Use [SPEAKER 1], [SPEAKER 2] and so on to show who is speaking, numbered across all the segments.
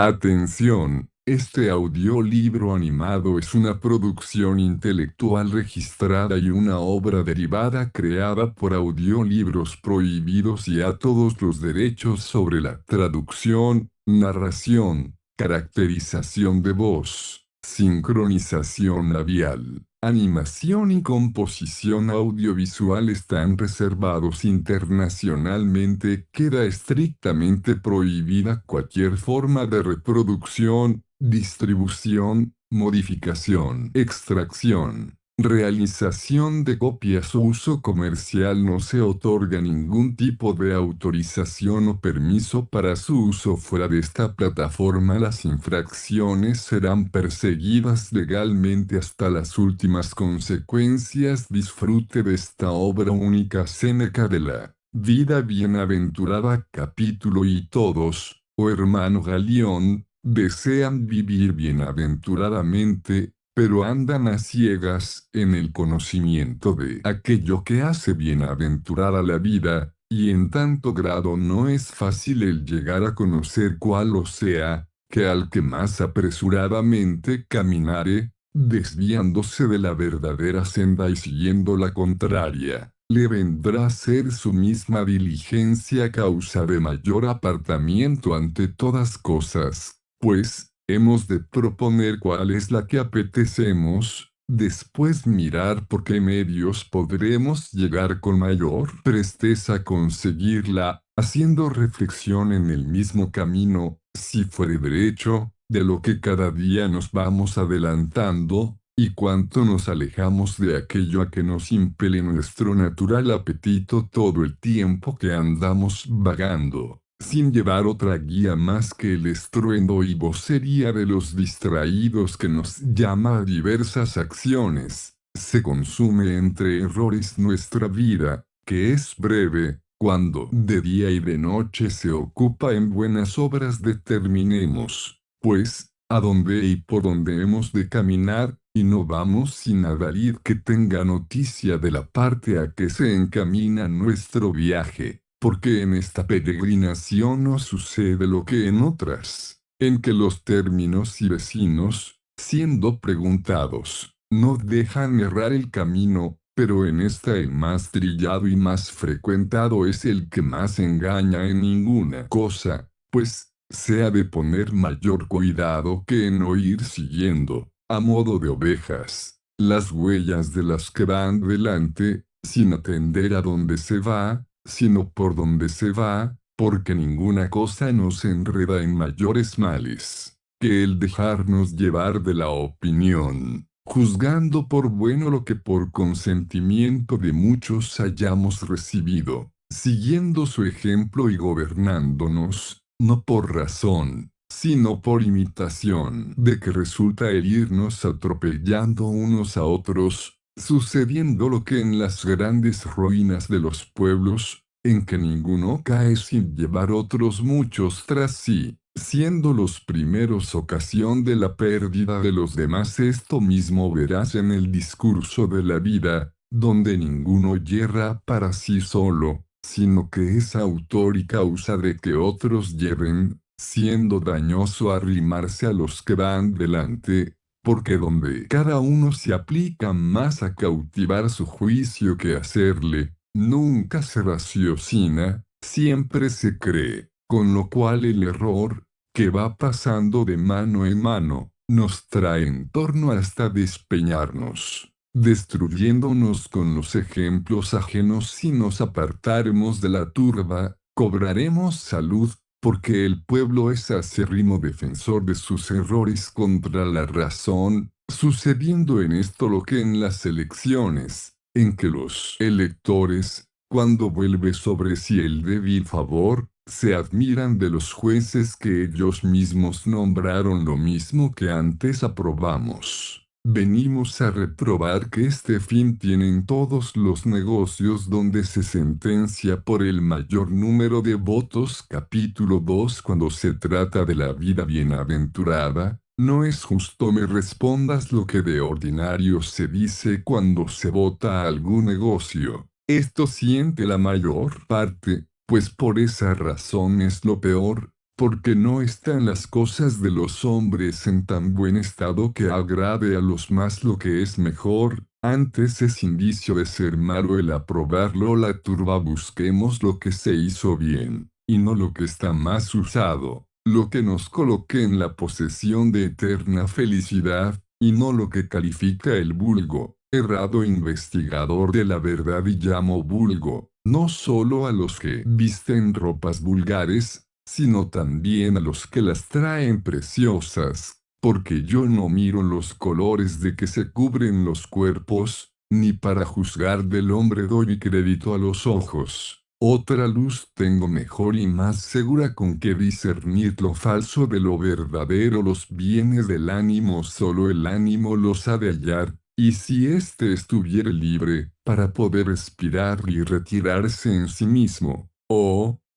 [SPEAKER 1] Atención, este audiolibro animado es una producción intelectual registrada y una obra derivada creada por Audiolibros Prohibidos y a todos los derechos sobre la traducción, narración, caracterización de voz, sincronización labial, animación y composición audiovisual están reservados internacionalmente. Queda estrictamente prohibida cualquier forma de reproducción, distribución, modificación, extracción, realización de copias o uso comercial. No se otorga ningún tipo de autorización o permiso para su uso fuera de esta plataforma. Las infracciones serán perseguidas legalmente hasta las últimas consecuencias. Disfrute de esta obra única. Séneca de la Vida Bienaventurada capítulo. Y todos, oh hermano Galión, desean vivir bienaventuradamente, pero andan a ciegas en el conocimiento de aquello que hace bienaventurada la vida, y en tanto grado no es fácil el llegar a conocer cuál, o sea, que al que más apresuradamente caminare, desviándose de la verdadera senda y siguiendo la contraria, le vendrá a ser su misma diligencia causa de mayor apartamiento ante todas cosas, pues, hemos de proponer cuál es la que apetecemos, después mirar por qué medios podremos llegar con mayor presteza a conseguirla, haciendo reflexión en el mismo camino, si fuere derecho, de lo que cada día nos vamos adelantando, y cuánto nos alejamos de aquello a que nos impele nuestro natural apetito todo el tiempo que andamos vagando, sin llevar otra guía más que el estruendo y vocería de los distraídos que nos llama a diversas acciones. Se consume entre errores nuestra vida, que es breve, cuando de día y de noche se ocupa en buenas obras. Determinemos, pues, a dónde y por dónde hemos de caminar, y no vamos sin adalid que tenga noticia de la parte a que se encamina nuestro viaje, porque en esta peregrinación no sucede lo que en otras, en que los términos y vecinos, siendo preguntados, no dejan errar el camino, pero en esta el más trillado y más frecuentado es el que más engaña. En ninguna cosa, pues, se ha de poner mayor cuidado que en no ir siguiendo, a modo de ovejas, las huellas de las que van delante, sin atender a dónde se va, sino por dónde se va, porque ninguna cosa nos enreda en mayores males que el dejarnos llevar de la opinión, juzgando por bueno lo que por consentimiento de muchos hayamos recibido, siguiendo su ejemplo y gobernándonos, no por razón, sino por imitación, de que resulta el irnos atropellando unos a otros, sucediendo lo que en las grandes ruinas de los pueblos, en que ninguno cae sin llevar otros muchos tras sí, siendo los primeros ocasión de la pérdida de los demás. Esto mismo verás en el discurso de la vida, donde ninguno yerra para sí solo, sino que es autor y causa de que otros yerren, siendo dañoso arrimarse a los que van delante, porque donde cada uno se aplica más a cautivar su juicio que a hacerle, nunca se raciocina, siempre se cree, con lo cual el error, que va pasando de mano en mano, nos trae en torno hasta despeñarnos, destruyéndonos con los ejemplos ajenos. Si nos apartaremos de la turba, cobraremos salud, porque el pueblo es acérrimo defensor de sus errores contra la razón, sucediendo en esto lo que en las elecciones, en que los electores, cuando vuelve sobre sí el débil favor, se admiran de los jueces que ellos mismos nombraron, lo mismo que antes aprobamos. Venimos a reprobar que este fin tienen todos los negocios donde se sentencia por el mayor número de votos. Capítulo 2. Cuando se trata de la vida bienaventurada, no es justo me respondas lo que de ordinario se dice cuando se vota a algún negocio. Esto siente la mayor parte, pues por esa razón es lo peor, porque no están las cosas de los hombres en tan buen estado que agrade a los más lo que es mejor, antes es indicio de ser malo el aprobarlo la turba busquemos lo que se hizo bien, y no lo que está más usado, lo que nos coloque en la posesión de eterna felicidad, y no lo que califica el vulgo, errado investigador de la verdad y llamo vulgo, no solo a los que visten ropas vulgares, sino también a los que las traen preciosas, porque yo no miro los colores de que se cubren los cuerpos, ni para juzgar del hombre doy crédito a los ojos. Otra luz tengo mejor y más segura con que discernir lo falso de lo verdadero. Los bienes del ánimo solo el ánimo los ha de hallar, y si éste estuviere libre, para poder respirar y retirarse en sí mismo,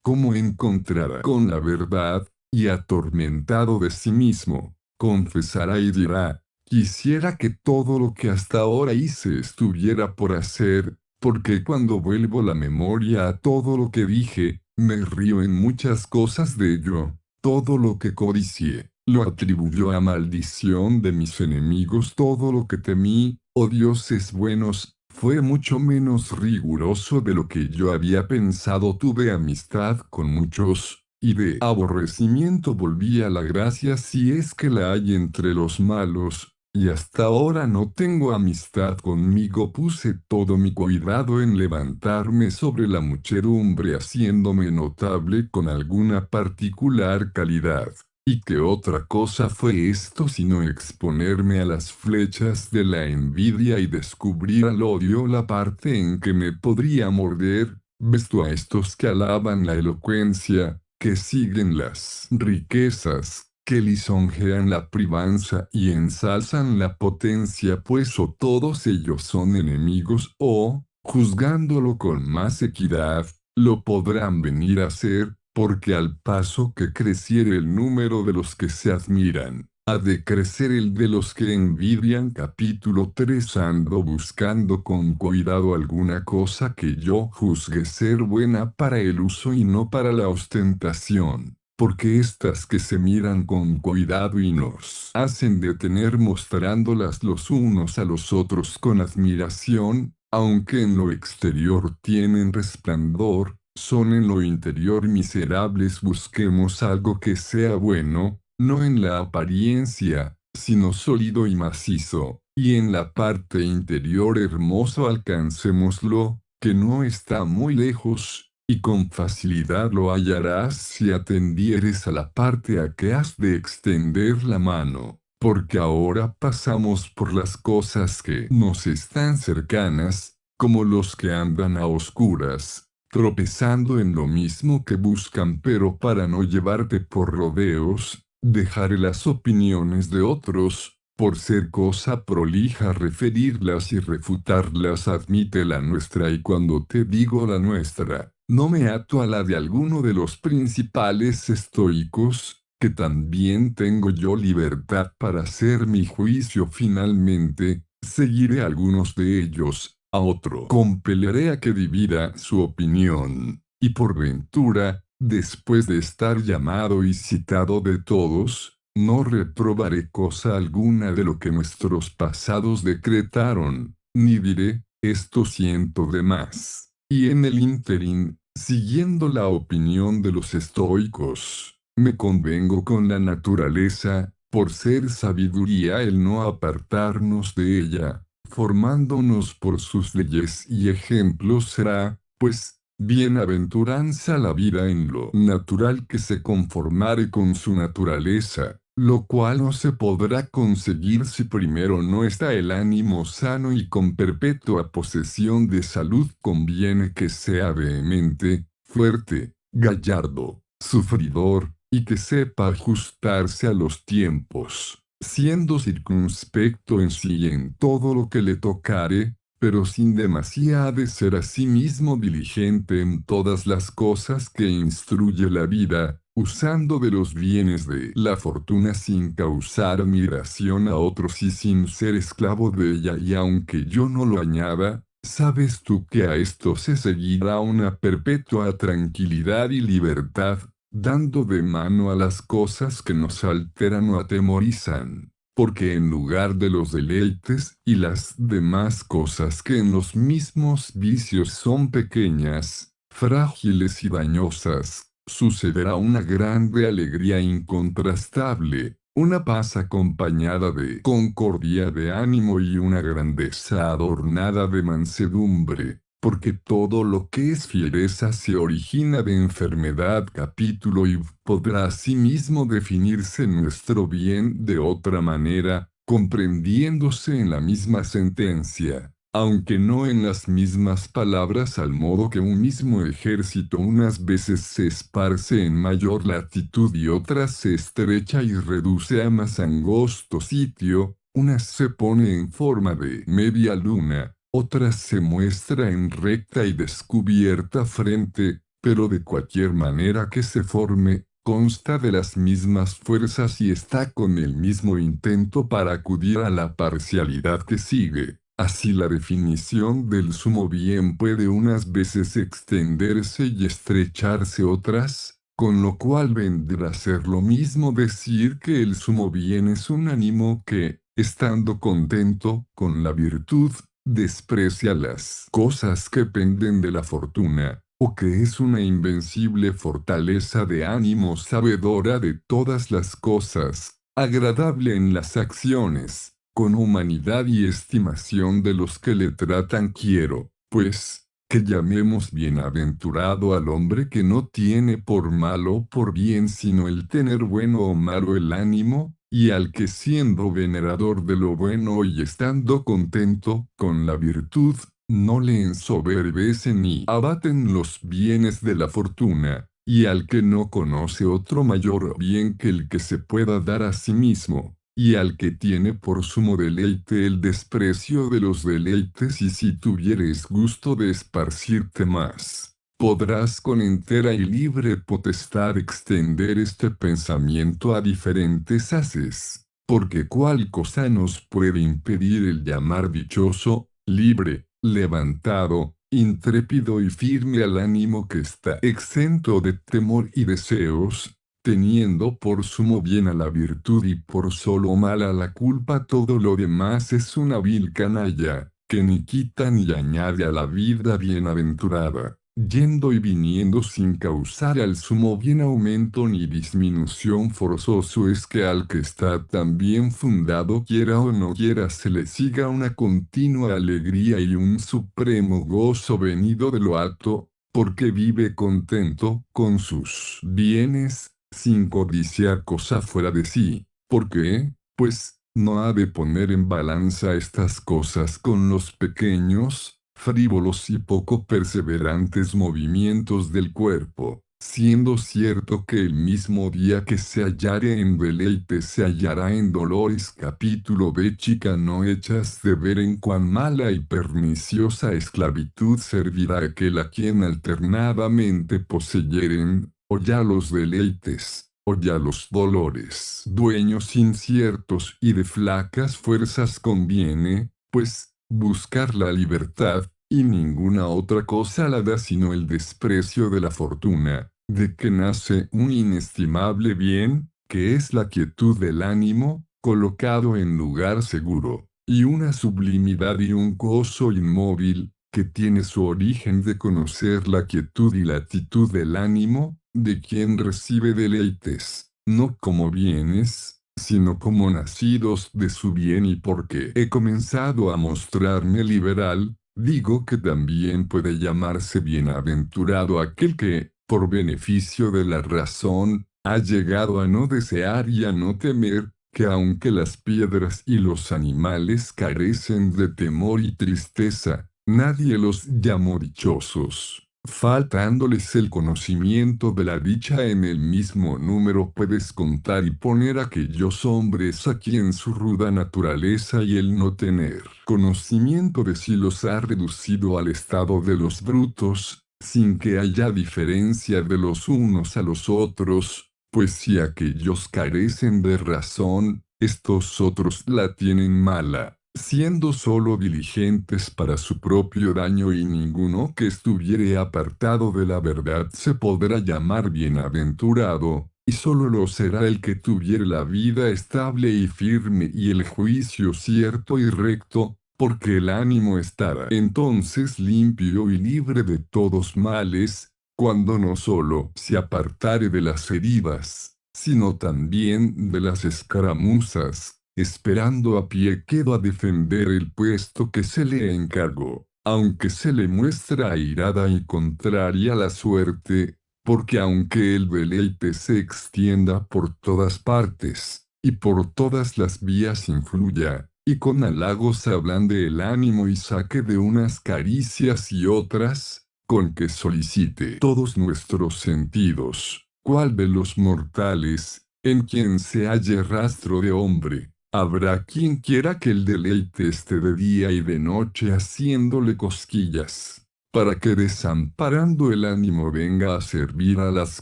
[SPEAKER 1] ¿cómo encontrará con la verdad? Y atormentado de sí mismo, confesará y dirá, quisiera que todo lo que hasta ahora hice estuviera por hacer, porque cuando vuelvo la memoria a todo lo que dije, me río en muchas cosas de ello. Todo lo que codicié, lo atribuyó a maldición de mis enemigos. Todo lo que temí, oh dioses buenos, fue mucho menos riguroso de lo que yo había pensado. Tuve amistad con muchos, y de aborrecimiento volví a la gracia si es que la hay entre los malos. Y hasta ahora no tengo amistad conmigo. Puse todo mi cuidado en levantarme sobre la muchedumbre haciéndome notable con alguna particular calidad. ¿Y qué otra cosa fue esto sino exponerme a las flechas de la envidia y descubrir al odio la parte en que me podría morder? ¿Ves tú a estos que alaban la elocuencia, que siguen las riquezas, que lisonjean la privanza y ensalzan la potencia? Pues o todos ellos son enemigos o, juzgándolo con más equidad, lo podrán venir a ser, porque al paso que creciere el número de los que se admiran, ha de crecer el de los que envidian. Capítulo 3. Ando buscando con cuidado alguna cosa que yo juzgue ser buena para el uso y no para la ostentación, porque estas que se miran con cuidado y nos hacen detener mostrándolas los unos a los otros con admiración, aunque en lo exterior tienen resplandor, son en lo interior miserables. Busquemos algo que sea bueno, no en la apariencia, sino sólido y macizo, y en la parte interior hermoso. Alcancémoslo, que no está muy lejos, y con facilidad lo hallarás si atendieres a la parte a que has de extender la mano, porque ahora pasamos por las cosas que nos están cercanas, como los que andan a oscuras, tropezando en lo mismo que buscan. Pero para no llevarte por rodeos, dejaré las opiniones de otros, por ser cosa prolija referirlas y refutarlas. Admite la nuestra, y cuando te digo la nuestra, no me ato a la de alguno de los principales estoicos, que también tengo yo libertad para hacer mi juicio. Finalmente, seguiré a algunos de ellos, a otro compeleré a que divida su opinión, y por ventura, después de estar llamado y citado de todos, no reprobaré cosa alguna de lo que nuestros pasados decretaron, ni diré, esto siento de más. Y en el ínterin, siguiendo la opinión de los estoicos, me convengo con la naturaleza, por ser sabiduría el no apartarnos de ella, formándonos por sus leyes y ejemplos. Será, pues, bienaventuranza la vida en lo natural que se conformare con su naturaleza, lo cual no se podrá conseguir si primero no está el ánimo sano y con perpetua posesión de salud. Conviene que sea vehemente, fuerte, gallardo, sufridor, y que sepa ajustarse a los tiempos, siendo circunspecto en sí y en todo lo que le tocare, pero sin demasía. Ha de ser asimismo diligente en todas las cosas que instruye la vida, usando de los bienes de la fortuna sin causar admiración a otros y sin ser esclavo de ella. Y aunque yo no lo añada, sabes tú que a esto se seguirá una perpetua tranquilidad y libertad, dando de mano a las cosas que nos alteran o atemorizan. Porque en lugar de los deleites y las demás cosas que en los mismos vicios son pequeñas, frágiles y dañosas, sucederá una grande alegría incontrastable, una paz acompañada de concordia de ánimo y una grandeza adornada de mansedumbre, porque todo lo que es fiereza se origina de enfermedad. Capítulo y podrá asimismo definirse nuestro bien de otra manera, comprendiéndose en la misma sentencia, aunque no en las mismas palabras, al modo que un mismo ejército unas veces se esparce en mayor latitud y otras se estrecha y reduce a más angosto sitio, unas se pone en forma de media luna, otras se muestra en recta y descubierta frente, pero de cualquier manera que se forme, consta de las mismas fuerzas y está con el mismo intento para acudir a la parcialidad que sigue. Así la definición del sumo bien puede unas veces extenderse y estrecharse otras, con lo cual vendrá a ser lo mismo decir que el sumo bien es un ánimo que, estando contento con la virtud, desprecia las cosas que penden de la fortuna, o que es una invencible fortaleza de ánimo sabedora de todas las cosas, agradable en las acciones, con humanidad y estimación de los que le tratan. Quiero, pues, que llamemos bienaventurado al hombre que no tiene por malo o por bien sino el tener bueno o malo el ánimo, y al que siendo venerador de lo bueno y estando contento con la virtud, no le ensoberbecen ni abaten los bienes de la fortuna, y al que no conoce otro mayor bien que el que se pueda dar a sí mismo, y al que tiene por sumo deleite el desprecio de los deleites. Y si tuvieres gusto de esparcirte más, podrás con entera y libre potestad extender este pensamiento a diferentes haces, porque cuál cosa nos puede impedir el llamar dichoso, libre, levantado, intrépido y firme al ánimo que está exento de temor y deseos, teniendo por sumo bien a la virtud y por solo mal a la culpa? Todo lo demás es una vil canalla, que ni quita ni añade a la vida bienaventurada, yendo y viniendo sin causar al sumo bien aumento ni disminución. Forzoso es que al que está tan bien fundado, quiera o no quiera, se le siga una continua alegría y un supremo gozo venido de lo alto, porque vive contento con sus bienes, sin codiciar cosa fuera de sí. ¿Por qué? Pues, no ha de poner en balanza estas cosas con los pequeños, frívolos y poco perseverantes movimientos del cuerpo, siendo cierto que el mismo día que se hallare en deleite se hallará en dolores. Capítulo B. Chica, no echas de ver en cuán mala y perniciosa esclavitud servirá aquel a quien alternadamente poseyeren, o ya los deleites, o ya los dolores. Dueños inciertos y de flacas fuerzas conviene, pues, buscar la libertad, y ninguna otra cosa la da sino el desprecio de la fortuna, de que nace un inestimable bien, que es la quietud del ánimo, colocado en lugar seguro, y una sublimidad y un gozo inmóvil, que tiene su origen de conocer la quietud y latitud del ánimo, de quien recibe deleites, no como bienes, sino como nacidos de su bien. Y porque he comenzado a mostrarme liberal, digo que también puede llamarse bienaventurado aquel que, por beneficio de la razón, ha llegado a no desear y a no temer, que aunque las piedras y los animales carecen de temor y tristeza, nadie los llamó dichosos. Faltándoles el conocimiento de la dicha, en el mismo número puedes contar y poner aquellos hombres a quien su ruda naturaleza y el no tener conocimiento de sí los ha reducido al estado de los brutos, sin que haya diferencia de los unos a los otros, pues si aquellos carecen de razón, estos otros la tienen mala. siendo solo diligentes para su propio daño, y ninguno que estuviere apartado de la verdad se podrá llamar bienaventurado, y solo lo será el que tuviere la vida estable y firme y el juicio cierto y recto, porque el ánimo estará entonces limpio y libre de todos males, cuando no solo se apartare de las heridas, sino también de las escaramuzas, esperando a pie quedo a defender el puesto que se le encargó, aunque se le muestra airada y contraria la suerte, porque aunque el deleite se extienda por todas partes, y por todas las vías influya, y con halagos ablande el ánimo y saque de unas caricias y otras, con que solicite todos nuestros sentidos, cuál de los mortales, en quien se halle rastro de hombre, habrá quien quiera que el deleite esté de día y de noche haciéndole cosquillas, para que desamparando el ánimo venga a servir a las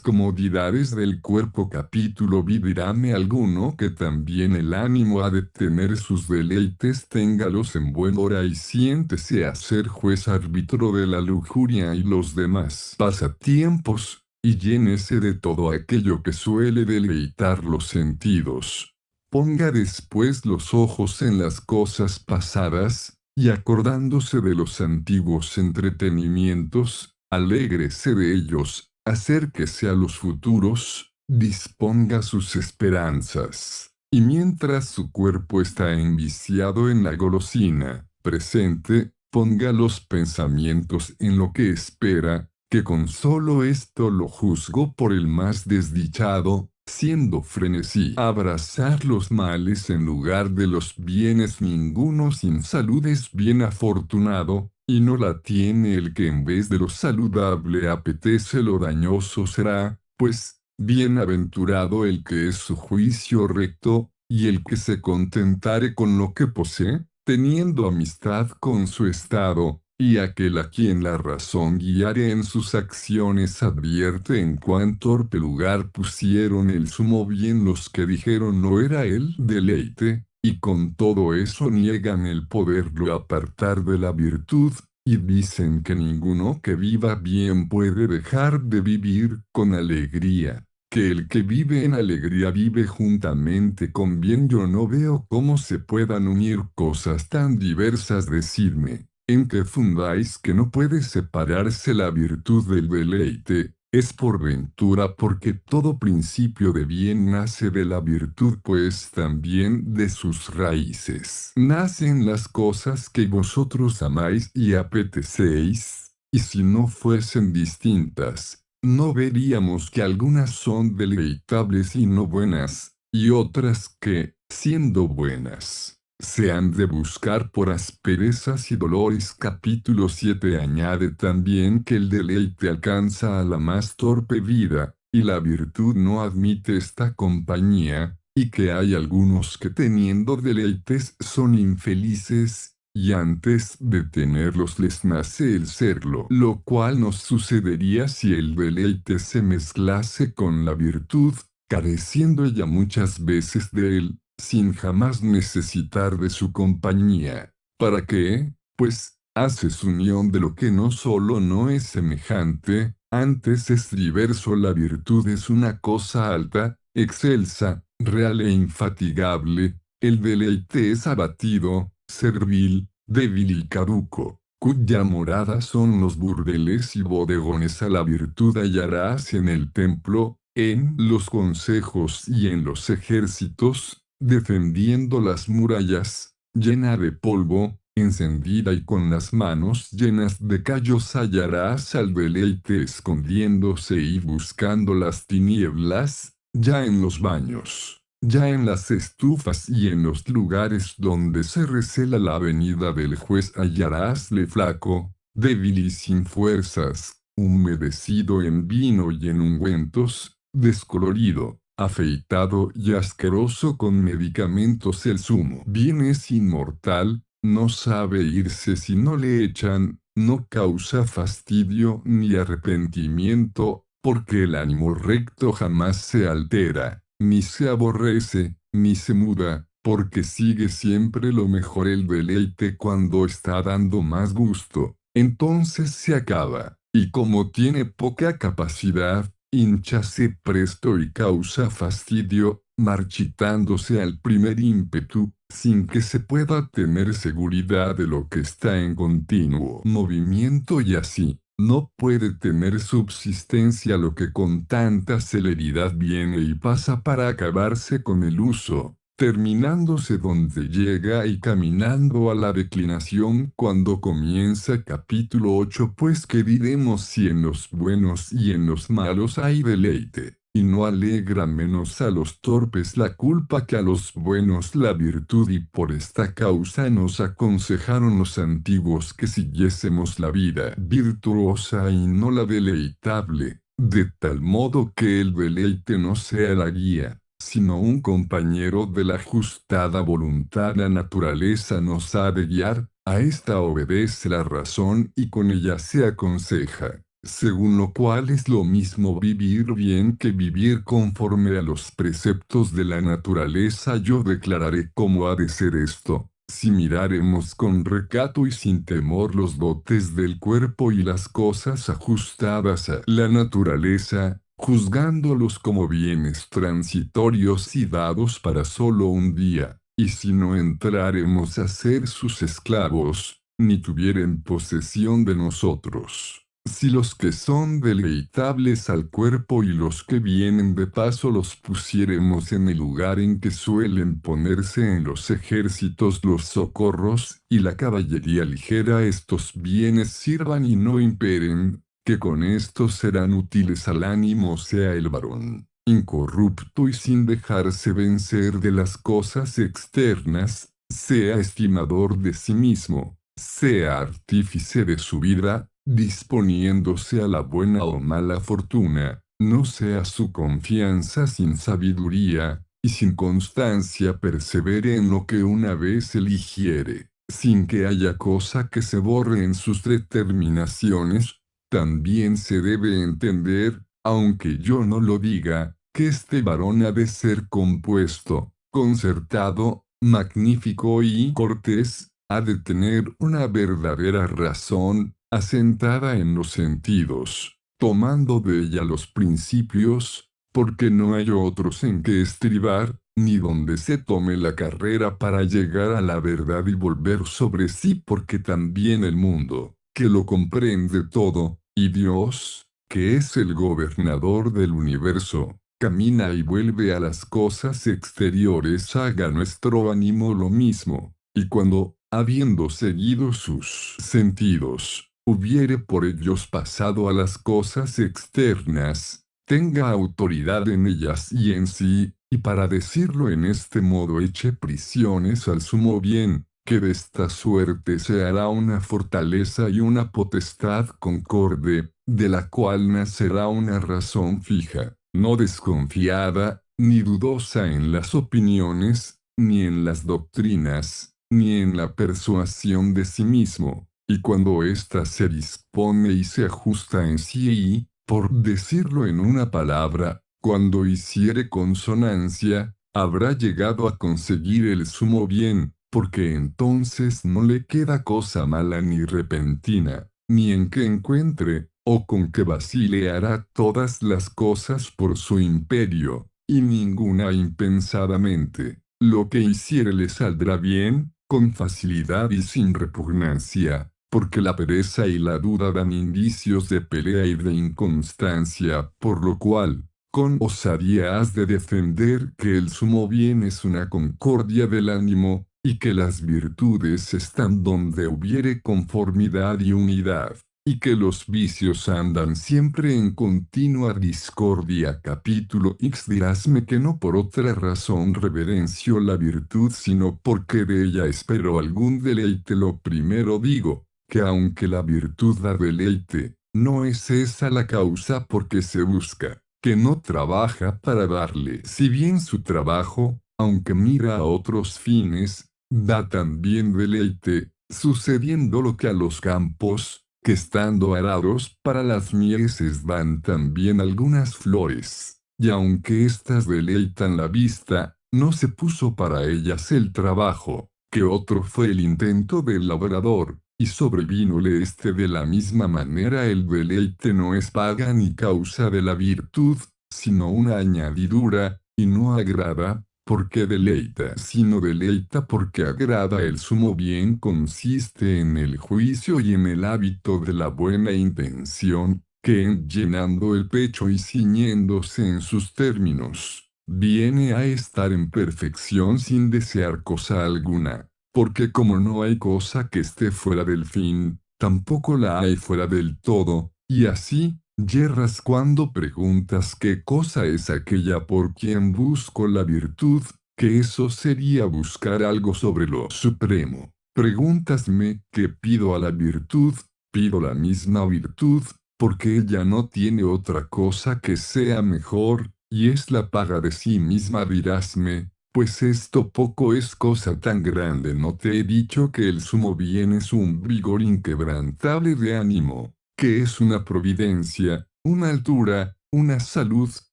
[SPEAKER 1] comodidades del cuerpo. Capítulo B. Diráme alguno que también el ánimo ha de tener sus deleites, téngalos en buen hora y siéntese a ser juez árbitro de la lujuria y los demás pasatiempos, y llénese de todo aquello que suele deleitar los sentidos. Ponga después los ojos en las cosas pasadas, y acordándose de los antiguos entretenimientos, alégrese de ellos, acérquese a los futuros, disponga sus esperanzas. Y mientras su cuerpo está enviciado en la golosina presente, ponga los pensamientos en lo que espera, que con solo esto lo juzgo por el más desdichado, siendo frenesí abrazar los males en lugar de los bienes. Ninguno sin salud es bien afortunado, y no la tiene el que en vez de lo saludable apetece lo dañoso será, pues, bienaventurado el que es su juicio recto, y el que se contentare con lo que posee, teniendo amistad con su estado, y aquel a quien la razón guiare en sus acciones. Advierte en cuán torpe lugar pusieron el sumo bien los que dijeron no era el deleite, y con todo eso niegan el poderlo apartar de la virtud, y dicen que ninguno que viva bien puede dejar de vivir con alegría, que el que vive en alegría vive juntamente con bien. Yo no veo cómo se puedan unir cosas tan diversas. Decidme, ¿en qué fundáis que no puede separarse la virtud del deleite? Es por ventura, porque todo principio de bien nace de la virtud, pues también de sus raíces nacen las cosas que vosotros amáis y apetecéis, y si no fuesen distintas, no veríamos que algunas son deleitables y no buenas, y otras que, siendo buenas, se han de buscar por asperezas y dolores. Capítulo 7. Añade también que el deleite alcanza a la más torpe vida, y la virtud no admite esta compañía, y que hay algunos que teniendo deleites son infelices, y antes de tenerlos les nace el serlo, lo cual nos sucedería si el deleite se mezclase con la virtud, careciendo ella muchas veces de él, sin jamás necesitar de su compañía. ¿Para qué? Pues, haces unión de lo que no solo no es semejante, antes es diverso. La virtud es una cosa alta, excelsa, real e infatigable. El deleite es abatido, servil, débil y caduco, cuya morada son los burdeles y bodegones. A la virtud hallarás en el templo, en los consejos y en los ejércitos, defendiendo las murallas, llena de polvo, encendida y con las manos llenas de callos. Hallarás al deleite escondiéndose y buscando las tinieblas, ya en los baños, ya en las estufas y en los lugares donde se recela la venida del juez. Hallarásle flaco, débil y sin fuerzas, humedecido en vino y en ungüentos, descolorido, afeitado y asqueroso con medicamentos. El sumo bien es inmortal, no sabe irse si no le echan, no causa fastidio ni arrepentimiento, porque el ánimo recto jamás se altera, ni se aborrece, ni se muda, porque sigue siempre lo mejor el deleite cuando está dando más gusto, entonces se acaba, y como tiene poca capacidad, hinchase presto y causa fastidio, marchitándose al primer ímpetu, sin que se pueda tener seguridad de lo que está en continuo movimiento y así. No puede tener subsistencia lo que con tanta celeridad viene y pasa para acabarse con el uso, terminándose donde llega y caminando a la declinación cuando comienza capítulo 8. Pues qué diremos si en los buenos y en los malos hay deleite, y no alegra menos a los torpes la culpa que a los buenos la virtud, y por esta causa nos aconsejaron los antiguos que siguiésemos la vida virtuosa y no la deleitable, de tal modo que el deleite no sea la guía, sino un compañero de la ajustada voluntad. La naturaleza nos ha de guiar, a esta obedece la razón y con ella se aconseja, según lo cual es lo mismo vivir bien que vivir conforme a los preceptos de la naturaleza. Yo declararé cómo ha de ser esto, si miraremos con recato y sin temor los dotes del cuerpo y las cosas ajustadas a la naturaleza, juzgándolos como bienes transitorios y dados para solo un día, y si no entraremos a ser sus esclavos, ni tuvieren posesión de nosotros. Si los que son deleitables al cuerpo y los que vienen de paso los pusiéremos en el lugar en que suelen ponerse en los ejércitos los socorros y la caballería ligera, estos bienes sirvan y no imperen, que con estos serán útiles al ánimo, sea el varón incorrupto y sin dejarse vencer de las cosas externas, sea estimador de sí mismo, sea artífice de su vida, disponiéndose a la buena o mala fortuna, no sea su confianza sin sabiduría, y sin constancia persevere en lo que una vez eligiere, sin que haya cosa que se borre en sus determinaciones. También se debe entender, aunque yo no lo diga, que este varón ha de ser compuesto, concertado, magnífico y cortés, ha de tener una verdadera razón, asentada en los sentidos, tomando de ella los principios, porque no hay otros en que estribar, ni donde se tome la carrera para llegar a la verdad y volver sobre sí, porque también el mundo, que lo comprende todo, y Dios, que es el gobernador del universo, camina y vuelve a las cosas exteriores, haga nuestro ánimo lo mismo, y cuando, habiendo seguido sus sentidos, hubiere por ellos pasado a las cosas externas, tenga autoridad en ellas y en sí, y para decirlo en este modo eche prisiones al sumo bien, que de esta suerte se hará una fortaleza y una potestad concorde, de la cual nacerá una razón fija, no desconfiada, ni dudosa en las opiniones, ni en las doctrinas, ni en la persuasión de sí mismo, y cuando ésta se dispone y se ajusta en sí y, por decirlo en una palabra, cuando hiciere consonancia, habrá llegado a conseguir el sumo bien, porque entonces no le queda cosa mala ni repentina, ni en que encuentre, o con que vacile, hará todas las cosas por su imperio, y ninguna impensadamente. Lo que hiciere le saldrá bien, con facilidad y sin repugnancia, porque la pereza y la duda dan indicios de pelea y de inconstancia, por lo cual, con osadía has de defender que el sumo bien es una concordia del ánimo, y que las virtudes están donde hubiere conformidad y unidad, y que los vicios andan siempre en continua discordia. Capítulo X. Dirásme que no por otra razón reverencio la virtud, sino porque de ella espero algún deleite. Lo primero digo, que aunque la virtud da deleite, no es esa la causa porque se busca, que no trabaja para darle. Si bien su trabajo, aunque mira a otros fines, da también deleite, sucediendo lo que a los campos, que estando arados para las mieses, dan también algunas flores, y aunque éstas deleitan la vista, no se puso para ellas el trabajo, que otro fue el intento del labrador, y sobrevínole este de la misma manera. El deleite no es paga ni causa de la virtud, sino una añadidura, y no agrada, porque deleita, sino deleita porque agrada. El sumo bien consiste en el juicio y en el hábito de la buena intención, que en llenando el pecho y ciñéndose en sus términos, viene a estar en perfección sin desear cosa alguna, porque como no hay cosa que esté fuera del fin, tampoco la hay fuera del todo, y así, yerras cuando preguntas qué cosa es aquella por quien busco la virtud, que eso sería buscar algo sobre lo supremo. Pregúntasme qué pido a la virtud, pido la misma virtud, porque ella no tiene otra cosa que sea mejor, y es la paga de sí misma. Dirásme, pues esto poco es cosa tan grande. ¿No te he dicho que el sumo bien es un vigor inquebrantable de ánimo, que es una providencia, una altura, una salud,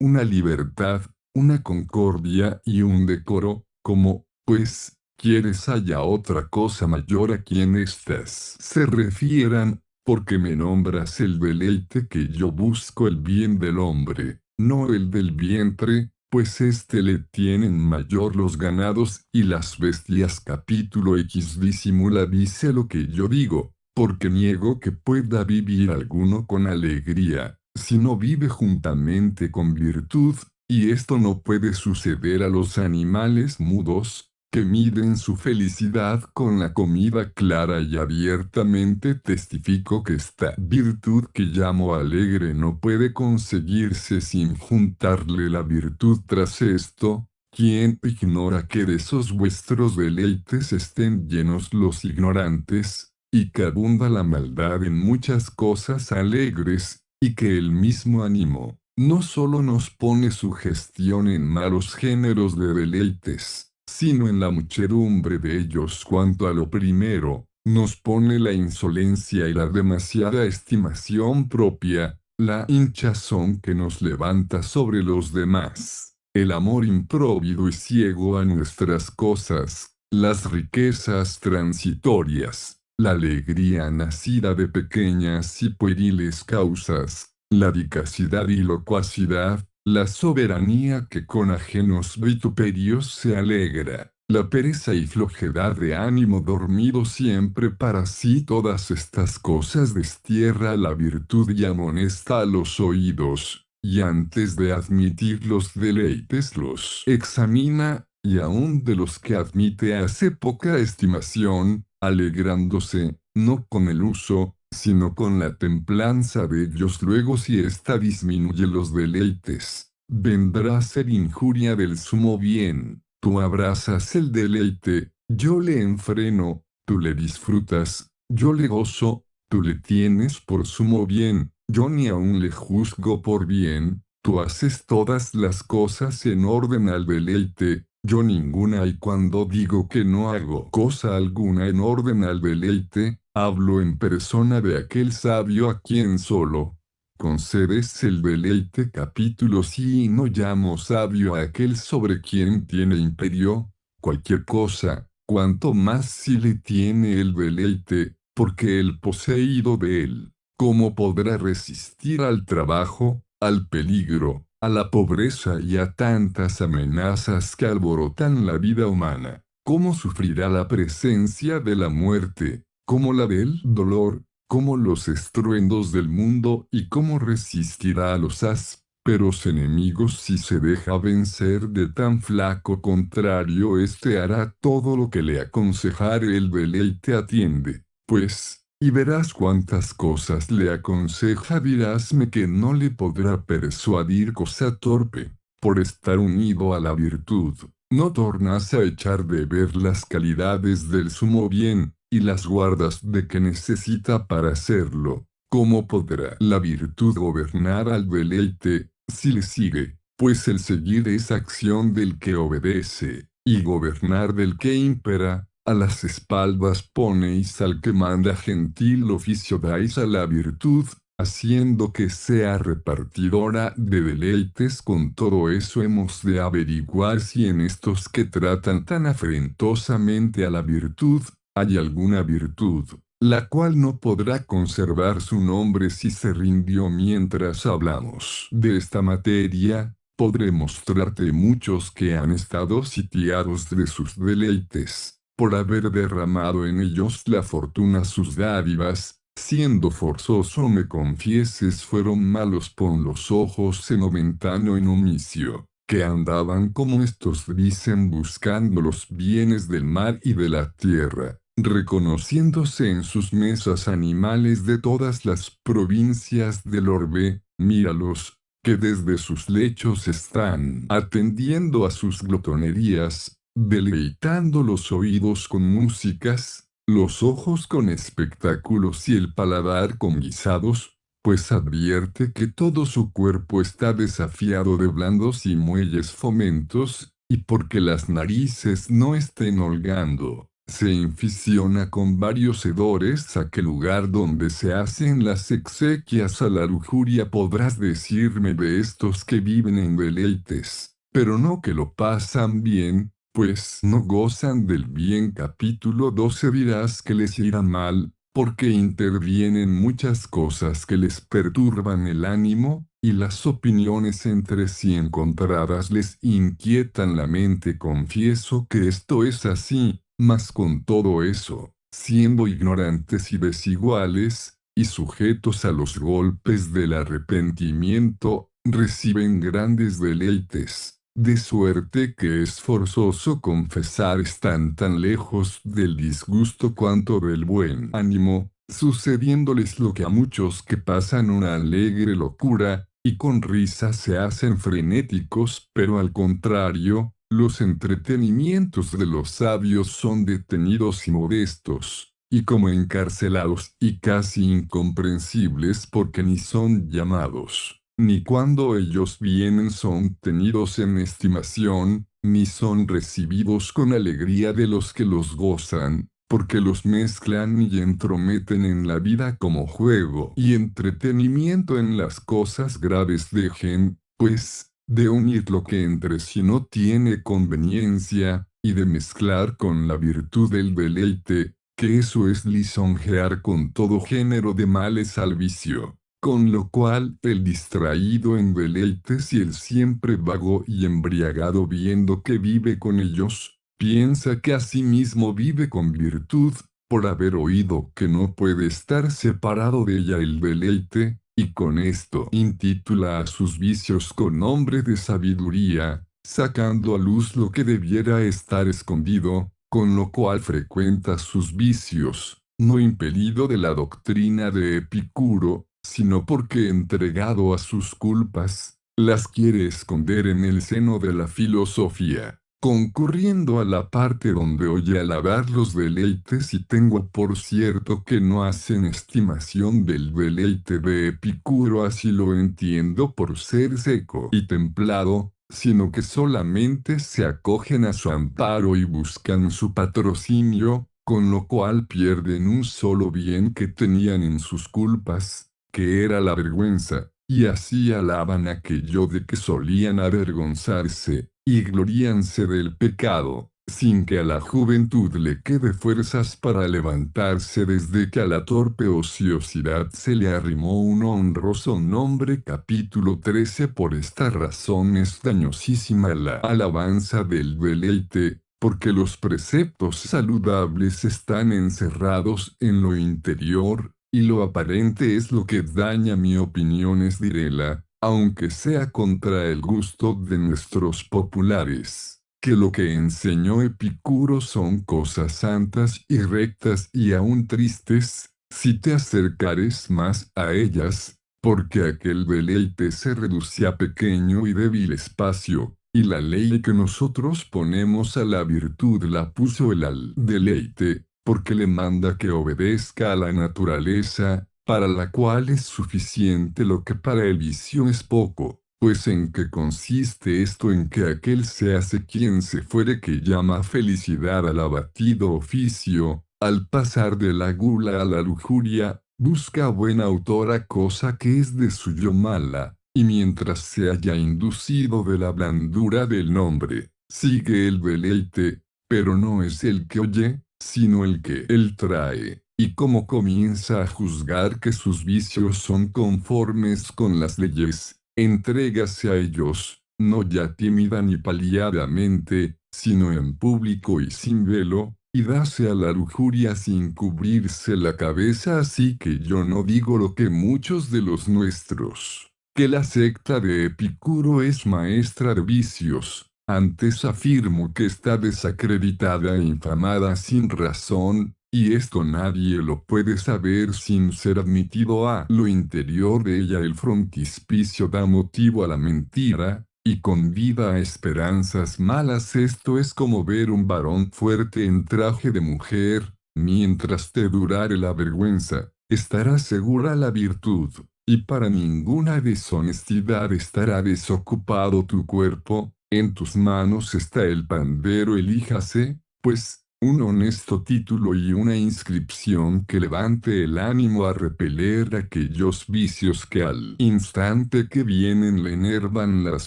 [SPEAKER 1] una libertad, una concordia y un decoro? Como, pues, quieres haya otra cosa mayor a quien éstas se refieran, porque me nombras el deleite, que yo busco el bien del hombre, no el del vientre, pues éste le tienen mayor los ganados y las bestias. Capítulo X. Disimula, dice lo que yo digo, porque niego que pueda vivir alguno con alegría, si no vive juntamente con virtud, y esto no puede suceder a los animales mudos, que miden su felicidad con la comida. Clara y abiertamente testifico que esta virtud que llamo alegre no puede conseguirse sin juntarle la virtud. Tras esto, ¿quién ignora que de esos vuestros deleites estén llenos los ignorantes, y que abunda la maldad en muchas cosas alegres, y que el mismo ánimo no solo nos pone sugestión en malos géneros de deleites, sino en la muchedumbre de ellos? Cuanto a lo primero, nos pone la insolencia y la demasiada estimación propia, la hinchazón que nos levanta sobre los demás, el amor impróvido y ciego a nuestras cosas, las riquezas transitorias, la alegría nacida de pequeñas y pueriles causas, la dicacidad y locuacidad, la soberanía que con ajenos vituperios se alegra, la pereza y flojedad de ánimo dormido siempre para sí. Todas estas cosas destierra la virtud y amonesta a los oídos, y antes de admitir los deleites los examina, y aun de los que admite hace poca estimación, alegrándose, no con el uso, sino con la templanza de ellos. Luego, si ésta disminuye los deleites, vendrá a ser injuria del sumo bien. Tú abrazas el deleite, yo le enfreno; tú le disfrutas, yo le gozo; tú le tienes por sumo bien, yo ni aun le juzgo por bien; tú haces todas las cosas en orden al deleite, yo ninguna; y cuando digo que no hago cosa alguna en orden al deleite, hablo en persona de aquel sabio a quien solo concedes el deleite. Capítulo Sí, no llamo sabio a aquel sobre quien tiene imperio cualquier cosa, cuanto más si le tiene el deleite, porque el poseído de él, ¿cómo podrá resistir al trabajo, al peligro, a la pobreza y a tantas amenazas que alborotan la vida humana? ¿Cómo sufrirá la presencia de la muerte, cómo la del dolor, cómo los estruendos del mundo, y cómo resistirá a los ásperos enemigos si se deja vencer de tan flaco contrario? Este hará todo lo que le aconsejare el deleite. Atiende, pues, y verás cuántas cosas le aconseja. Dirásme que no le podrá persuadir cosa torpe, por estar unido a la virtud. No tornas a echar de ver las calidades del sumo bien, y las guardas de que necesita para hacerlo. ¿Cómo podrá la virtud gobernar al deleite, si le sigue? Pues el seguir es acción del que obedece, y gobernar del que impera. A las espaldas ponéis al que manda; gentil oficio dais a la virtud, haciendo que sea repartidora de deleites. Con todo eso hemos de averiguar si en estos que tratan tan afrentosamente a la virtud, hay alguna virtud, la cual no podrá conservar su nombre si se rindió. Mientras hablamos de esta materia, podré mostrarte muchos que han estado sitiados de sus deleites, por haber derramado en ellos la fortuna sus dádivas, siendo forzoso me confieses fueron malos pon los ojos en oventano en omicio, que andaban como estos dicen buscando los bienes del mar y de la tierra, reconociéndose en sus mesas animales de todas las provincias del orbe. Míralos, que desde sus lechos están atendiendo a sus glotonerías, deleitando los oídos con músicas, los ojos con espectáculos y el paladar con guisados, pues advierte que todo su cuerpo está desafiado de blandos y muelles fomentos, y porque las narices no estén holgando, se inficiona con varios hedores aquel lugar donde se hacen las exequias a la lujuria. Podrás decirme de estos que viven en deleites, pero no que lo pasan bien, pues no gozan del bien. Capítulo 12. Dirás que les irá mal, porque intervienen muchas cosas que les perturban el ánimo, y las opiniones entre sí encontradas les inquietan la mente. Confieso que esto es así, mas con todo eso, siendo ignorantes y desiguales, y sujetos a los golpes del arrepentimiento, reciben grandes deleites. De suerte que es forzoso confesar están tan lejos del disgusto cuanto del buen ánimo, sucediéndoles lo que a muchos que pasan una alegre locura, y con risa se hacen frenéticos. Pero al contrario, los entretenimientos de los sabios son detenidos y modestos, y como encarcelados y casi incomprensibles porque ni son llamados, ni cuando ellos vienen son tenidos en estimación, ni son recibidos con alegría de los que los gozan, porque los mezclan y entrometen en la vida como juego y entretenimiento. En las cosas graves dejen, pues, de unir lo que entre sí no tiene conveniencia, y de mezclar con la virtud el deleite, que eso es lisonjear con todo género de males al vicio. Con lo cual, el distraído en deleites y el siempre vago y embriagado viendo que vive con ellos, piensa que asimismo vive con virtud, por haber oído que no puede estar separado de ella el deleite, y con esto intitula a sus vicios con nombre de sabiduría, sacando a luz lo que debiera estar escondido, con lo cual frecuenta sus vicios, no impelido de la doctrina de Epicuro, sino porque entregado a sus culpas, las quiere esconder en el seno de la filosofía, concurriendo a la parte donde oye alabar los deleites. Y tengo por cierto que no hacen estimación del deleite de Epicuro, así lo entiendo, por ser seco y templado, sino que solamente se acogen a su amparo y buscan su patrocinio, con lo cual pierden un solo bien que tenían en sus culpas, que era la vergüenza, y así alaban aquello de que solían avergonzarse, y gloríanse del pecado, sin que a la juventud le quede fuerzas para levantarse desde que a la torpe ociosidad se le arrimó un honroso nombre. Capítulo 13. Por esta razón es dañosísima la alabanza del deleite, porque los preceptos saludables están encerrados en lo interior, y lo aparente es lo que daña. Mi opinión es direla, aunque sea contra el gusto de nuestros populares, que lo que enseñó Epicuro son cosas santas y rectas y aún tristes, si te acercares más a ellas, porque aquel deleite se reduce a pequeño y débil espacio, y la ley que nosotros ponemos a la virtud la puso él al deleite, porque le manda que obedezca a la naturaleza, para la cual es suficiente lo que para el vicio es poco. Pues en qué consiste esto: en que aquel se hace quien se fuere que llama felicidad al abatido oficio, al pasar de la gula a la lujuria, Busca buena autora cosa que es de suyo mala, y mientras se haya inducido de la blandura del nombre, sigue el deleite, pero no es el que oye, sino el que él trae, y como comienza a juzgar que sus vicios son conformes con las leyes, entrégase a ellos, no ya tímida ni paliadamente, sino en público y sin velo, y dase a la lujuria sin cubrirse la cabeza, así que yo no digo lo que muchos de los nuestros, que la secta de Epicuro es maestra de vicios, antes afirmo que está desacreditada e infamada sin razón, y esto nadie lo puede saber sin ser admitido a lo interior de ella. El frontispicio da motivo a la mentira, y convida a esperanzas malas. Esto es como ver un varón fuerte en traje de mujer, mientras te durare la vergüenza, estará segura la virtud, y para ninguna deshonestidad estará desocupado tu cuerpo, en tus manos está el pandero, elíjase, pues, un honesto título y una inscripción que levante el ánimo a repeler aquellos vicios que al instante que vienen le enervan las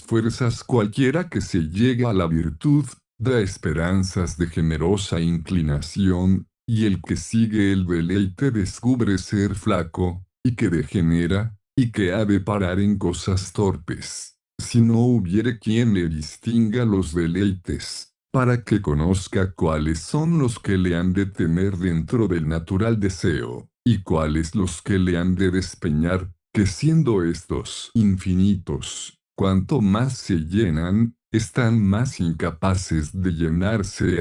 [SPEAKER 1] fuerzas. Cualquiera que se llega a la virtud, da esperanzas de generosa inclinación, y el que sigue el deleite descubre ser flaco, y que degenera, y que ha de parar en cosas torpes, si no hubiere quien le distinga los deleites, para que conozca cuáles son los que le han de tener dentro del natural deseo, y cuáles los que le han de despeñar, que siendo estos infinitos, cuanto más se llenan, están más incapaces de llenarse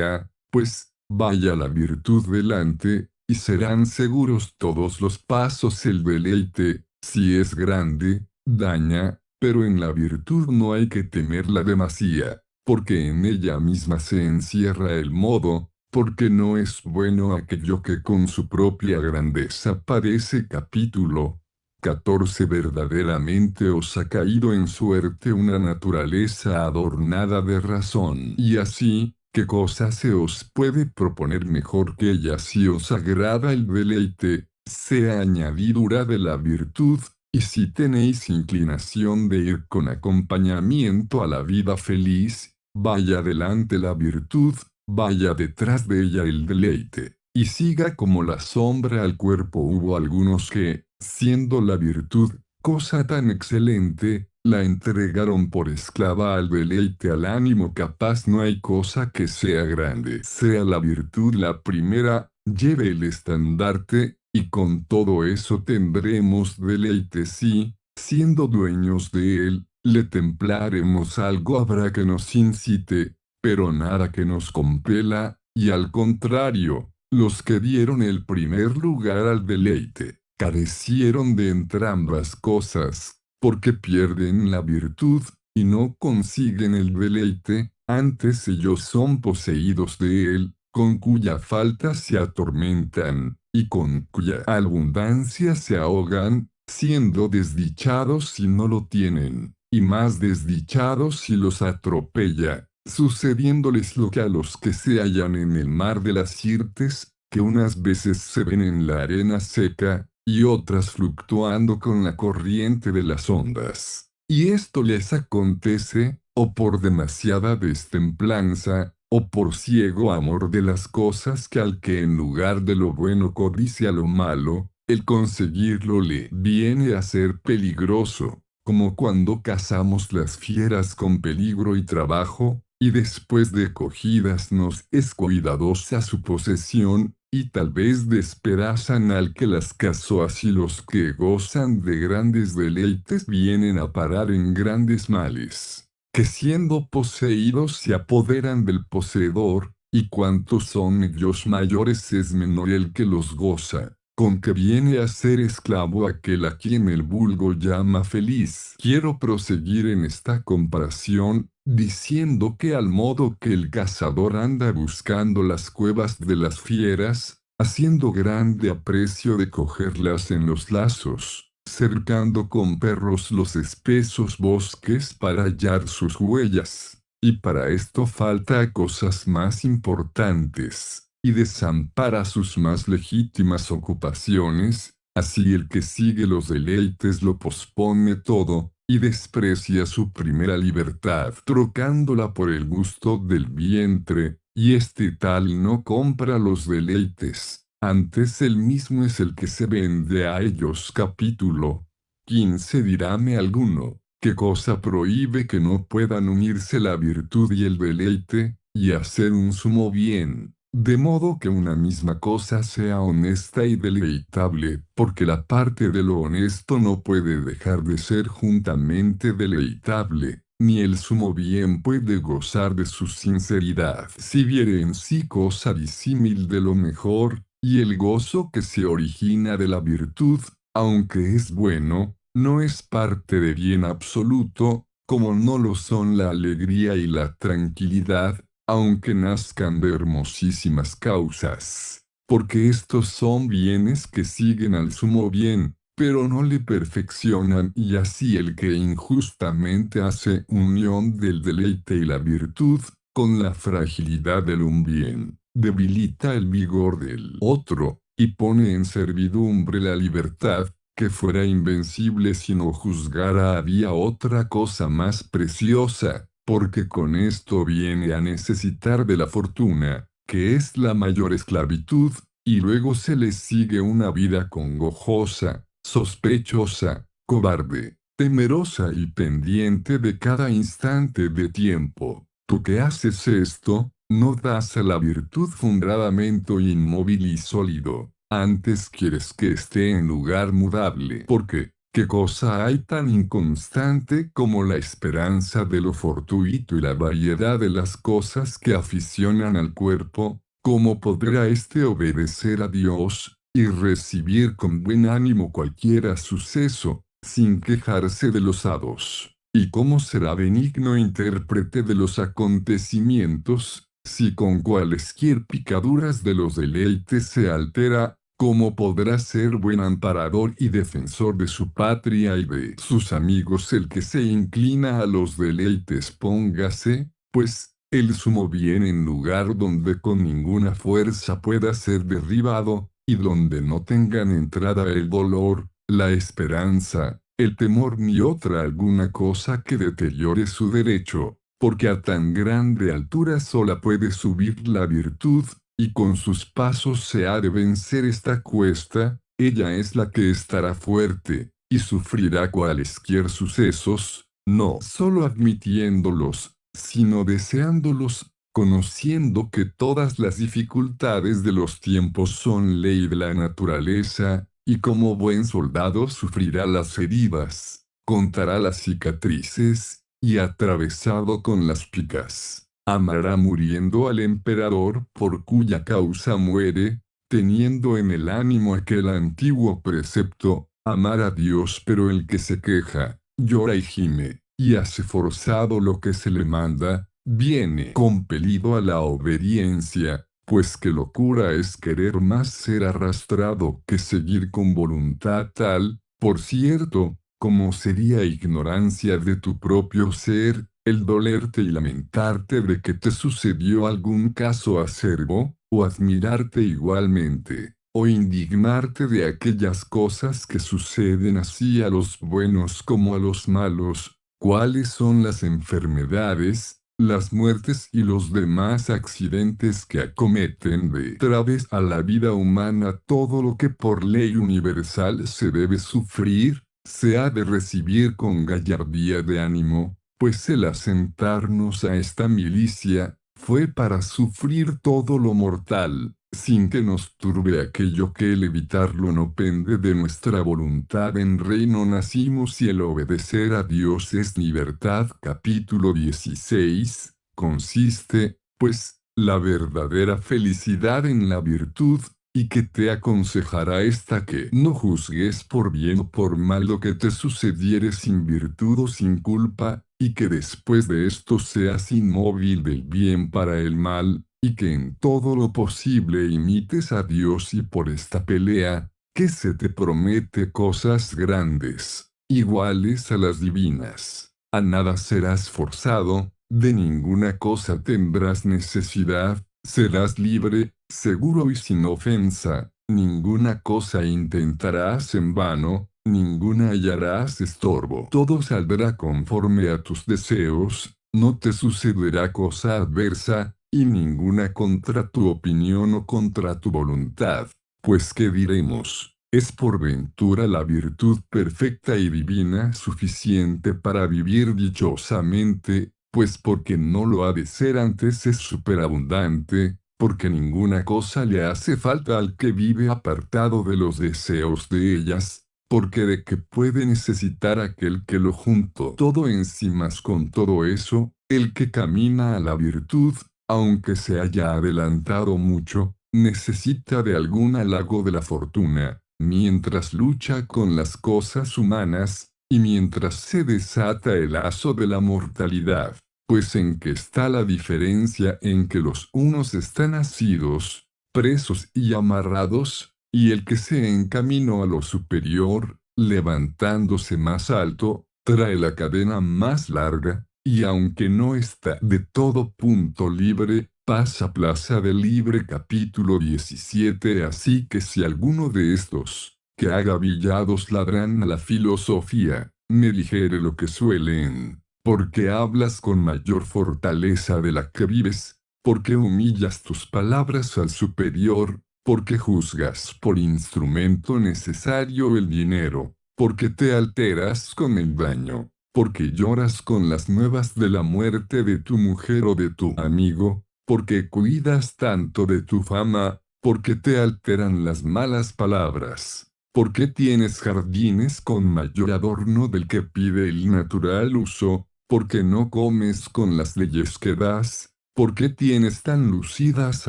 [SPEAKER 1] pues, vaya la virtud delante, y serán seguros todos los pasos. El deleite, si es grande, daña, pero en la virtud no hay que temerla demasía, porque en ella misma se encierra el modo, porque no es bueno aquello que con su propia grandeza parece. Capítulo 14. Verdaderamente os ha caído en suerte una naturaleza adornada de razón. Y así, ¿qué cosa se os puede proponer mejor que ella? Si os agrada el deleite, sea añadidura de la virtud, y si tenéis inclinación de ir con acompañamiento a la vida feliz, vaya adelante la virtud, vaya detrás de ella el deleite, y siga como la sombra al cuerpo. Hubo algunos que, siendo la virtud cosa tan excelente, la entregaron por esclava al deleite. Al ánimo capaz no hay cosa que sea grande. Sea la virtud la primera, lleve el estandarte, y con todo eso tendremos deleite si, siendo dueños de él, le templaremos. Algo habrá que nos incite, pero nada que nos compela, y al contrario, los que dieron el primer lugar al deleite, carecieron de entrambas cosas, porque pierden la virtud, y no consiguen el deleite, antes ellos son poseídos de él, con cuya falta se atormentan, y con cuya abundancia se ahogan, siendo desdichados si no lo tienen, y más desdichados si los atropella, sucediéndoles lo que a los que se hallan en el mar de las Sirtes, que unas veces se ven en la arena seca, y otras fluctuando con la corriente de las ondas. Y esto les acontece, o por demasiada destemplanza, o por ciego amor de las cosas, que al que en lugar de lo bueno codicia lo malo, el conseguirlo le viene a ser peligroso, como cuando cazamos las fieras con peligro y trabajo, y después de cogidas nos es cuidadosa su posesión, y tal vez despedazan al que las cazó. Así los que gozan de grandes deleites vienen a parar en grandes males, que siendo poseídos se apoderan del poseedor, y cuantos son ellos mayores es menor el que los goza, con que viene a ser esclavo aquel a quien el vulgo llama feliz. Quiero proseguir en esta comparación, diciendo que al modo que el cazador anda buscando las cuevas de las fieras, haciendo grande aprecio de cogerlas en los lazos, cercando con perros los espesos bosques para hallar sus huellas, y para esto falta cosas más importantes, y desampara sus más legítimas ocupaciones, Así el que sigue los deleites lo pospone todo, y desprecia su primera libertad trocándola por el gusto del vientre, y este tal no compra los deleites, antes él mismo es el que se vende a ellos. Capítulo 15. Diráme alguno, ¿qué cosa prohíbe que no puedan unirse la virtud y el deleite, y hacer un sumo bien? De modo que una misma cosa sea honesta y deleitable, porque la parte de lo honesto no puede dejar de ser juntamente deleitable, ni el sumo bien puede gozar de su sinceridad si viere en sí cosa disímil de lo mejor, y el gozo que se origina de la virtud, aunque es bueno, no es parte de bien absoluto, como no lo son la alegría y la tranquilidad, aunque nazcan de hermosísimas causas, porque estos son bienes que siguen al sumo bien, pero no le perfeccionan, y así el que injustamente hace unión del deleite y la virtud, con la fragilidad del un bien, debilita el vigor del otro, y pone en servidumbre la libertad, que fuera invencible si no juzgara había otra cosa más preciosa, porque con esto viene a necesitar de la fortuna, que es la mayor esclavitud, y luego se le sigue una vida congojosa, sospechosa, cobarde, temerosa y pendiente de cada instante de tiempo. Tú que haces esto, no das a la virtud fundamento inmóvil y sólido, antes quieres que esté en lugar mudable. Porque, ¿qué cosa hay tan inconstante como la esperanza de lo fortuito y la variedad de las cosas que aficionan al cuerpo? ¿Cómo podrá éste obedecer a Dios, y recibir con buen ánimo cualquiera suceso, sin quejarse de los hados? ¿Y cómo será benigno intérprete de los acontecimientos, si con cualesquier picaduras de los deleites se altera? ¿Cómo podrá ser buen amparador y defensor de su patria y de sus amigos el que se inclina a los deleites? Póngase, pues, el sumo bien en lugar donde con ninguna fuerza pueda ser derribado, y donde no tengan entrada el dolor, la esperanza, el temor ni otra alguna cosa que deteriore su derecho, porque a tan grande altura sola puede subir la virtud, y con sus pasos se ha de vencer esta cuesta, ella es la que estará fuerte, y sufrirá cualesquier sucesos, no solo admitiéndolos, sino deseándolos, conociendo que todas las dificultades de los tiempos son ley de la naturaleza, y como buen soldado sufrirá las heridas, contará las cicatrices, y atravesado con las picas, amará muriendo al emperador por cuya causa muere, teniendo en el ánimo aquel antiguo precepto, amar a Dios. Pero el que se queja, llora y gime, y hace forzado lo que se le manda, viene compelido a la obediencia, pues que locura es querer más ser arrastrado que seguir con voluntad tal, por cierto, como sería ignorancia de tu propio ser, el dolerte y lamentarte de que te sucedió algún caso acerbo, o admirarte igualmente, o indignarte de aquellas cosas que suceden así a los buenos como a los malos, cuáles son las enfermedades, las muertes y los demás accidentes que acometen de través a la vida humana. Todo lo que por ley universal se debe sufrir, se ha de recibir con gallardía de ánimo, pues el asentarnos a esta milicia, fue para sufrir todo lo mortal, sin que nos turbe aquello que el evitarlo no pende de nuestra voluntad. En reino nacimos y el obedecer a Dios es libertad. Capítulo 16. Consiste, pues, la verdadera felicidad en la virtud, y que te aconsejará esta, que no juzgues por bien o por mal lo que te sucediere sin virtud o sin culpa, y que después de esto seas inmóvil del bien para el mal, y que en todo lo posible imites a Dios. Y por esta pelea, que se te promete cosas grandes, iguales a las divinas, a nada serás forzado, de ninguna cosa tendrás necesidad, serás libre, seguro y sin ofensa, ninguna cosa intentarás en vano, ninguna hallarás estorbo. Todo saldrá conforme a tus deseos, no te sucederá cosa adversa, y ninguna contra tu opinión o contra tu voluntad. Pues ¿qué diremos? ¿Es por ventura la virtud perfecta y divina suficiente para vivir dichosamente? Pues porque no lo ha de ser antes es superabundante, porque ninguna cosa le hace falta al que vive apartado de los deseos de ellas, porque de que puede necesitar aquel que lo junto todo en sí más con todo eso, el que camina a la virtud, aunque se haya adelantado mucho, necesita de algún halago de la fortuna, mientras lucha con las cosas humanas, y mientras se desata el lazo de la mortalidad. Pues en qué está la diferencia en que los unos están asidos, presos y amarrados, y el que se encaminó a lo superior, levantándose más alto, trae la cadena más larga, y aunque no está de todo punto libre, pasa plaza del libre. Capítulo 17. Así que si alguno de estos, que agavillados ladran a la filosofía, me dijere lo que suelen, porque hablas con mayor fortaleza de la que vives, porque humillas tus palabras al superior, porque juzgas por instrumento necesario el dinero, porque te alteras con el daño, porque lloras con las nuevas de la muerte de tu mujer o de tu amigo, porque cuidas tanto de tu fama, porque te alteran las malas palabras. ¿Por qué tienes jardines con mayor adorno del que pide el natural uso? ¿Por qué no comes con las leyes que das? ¿Por qué tienes tan lucidas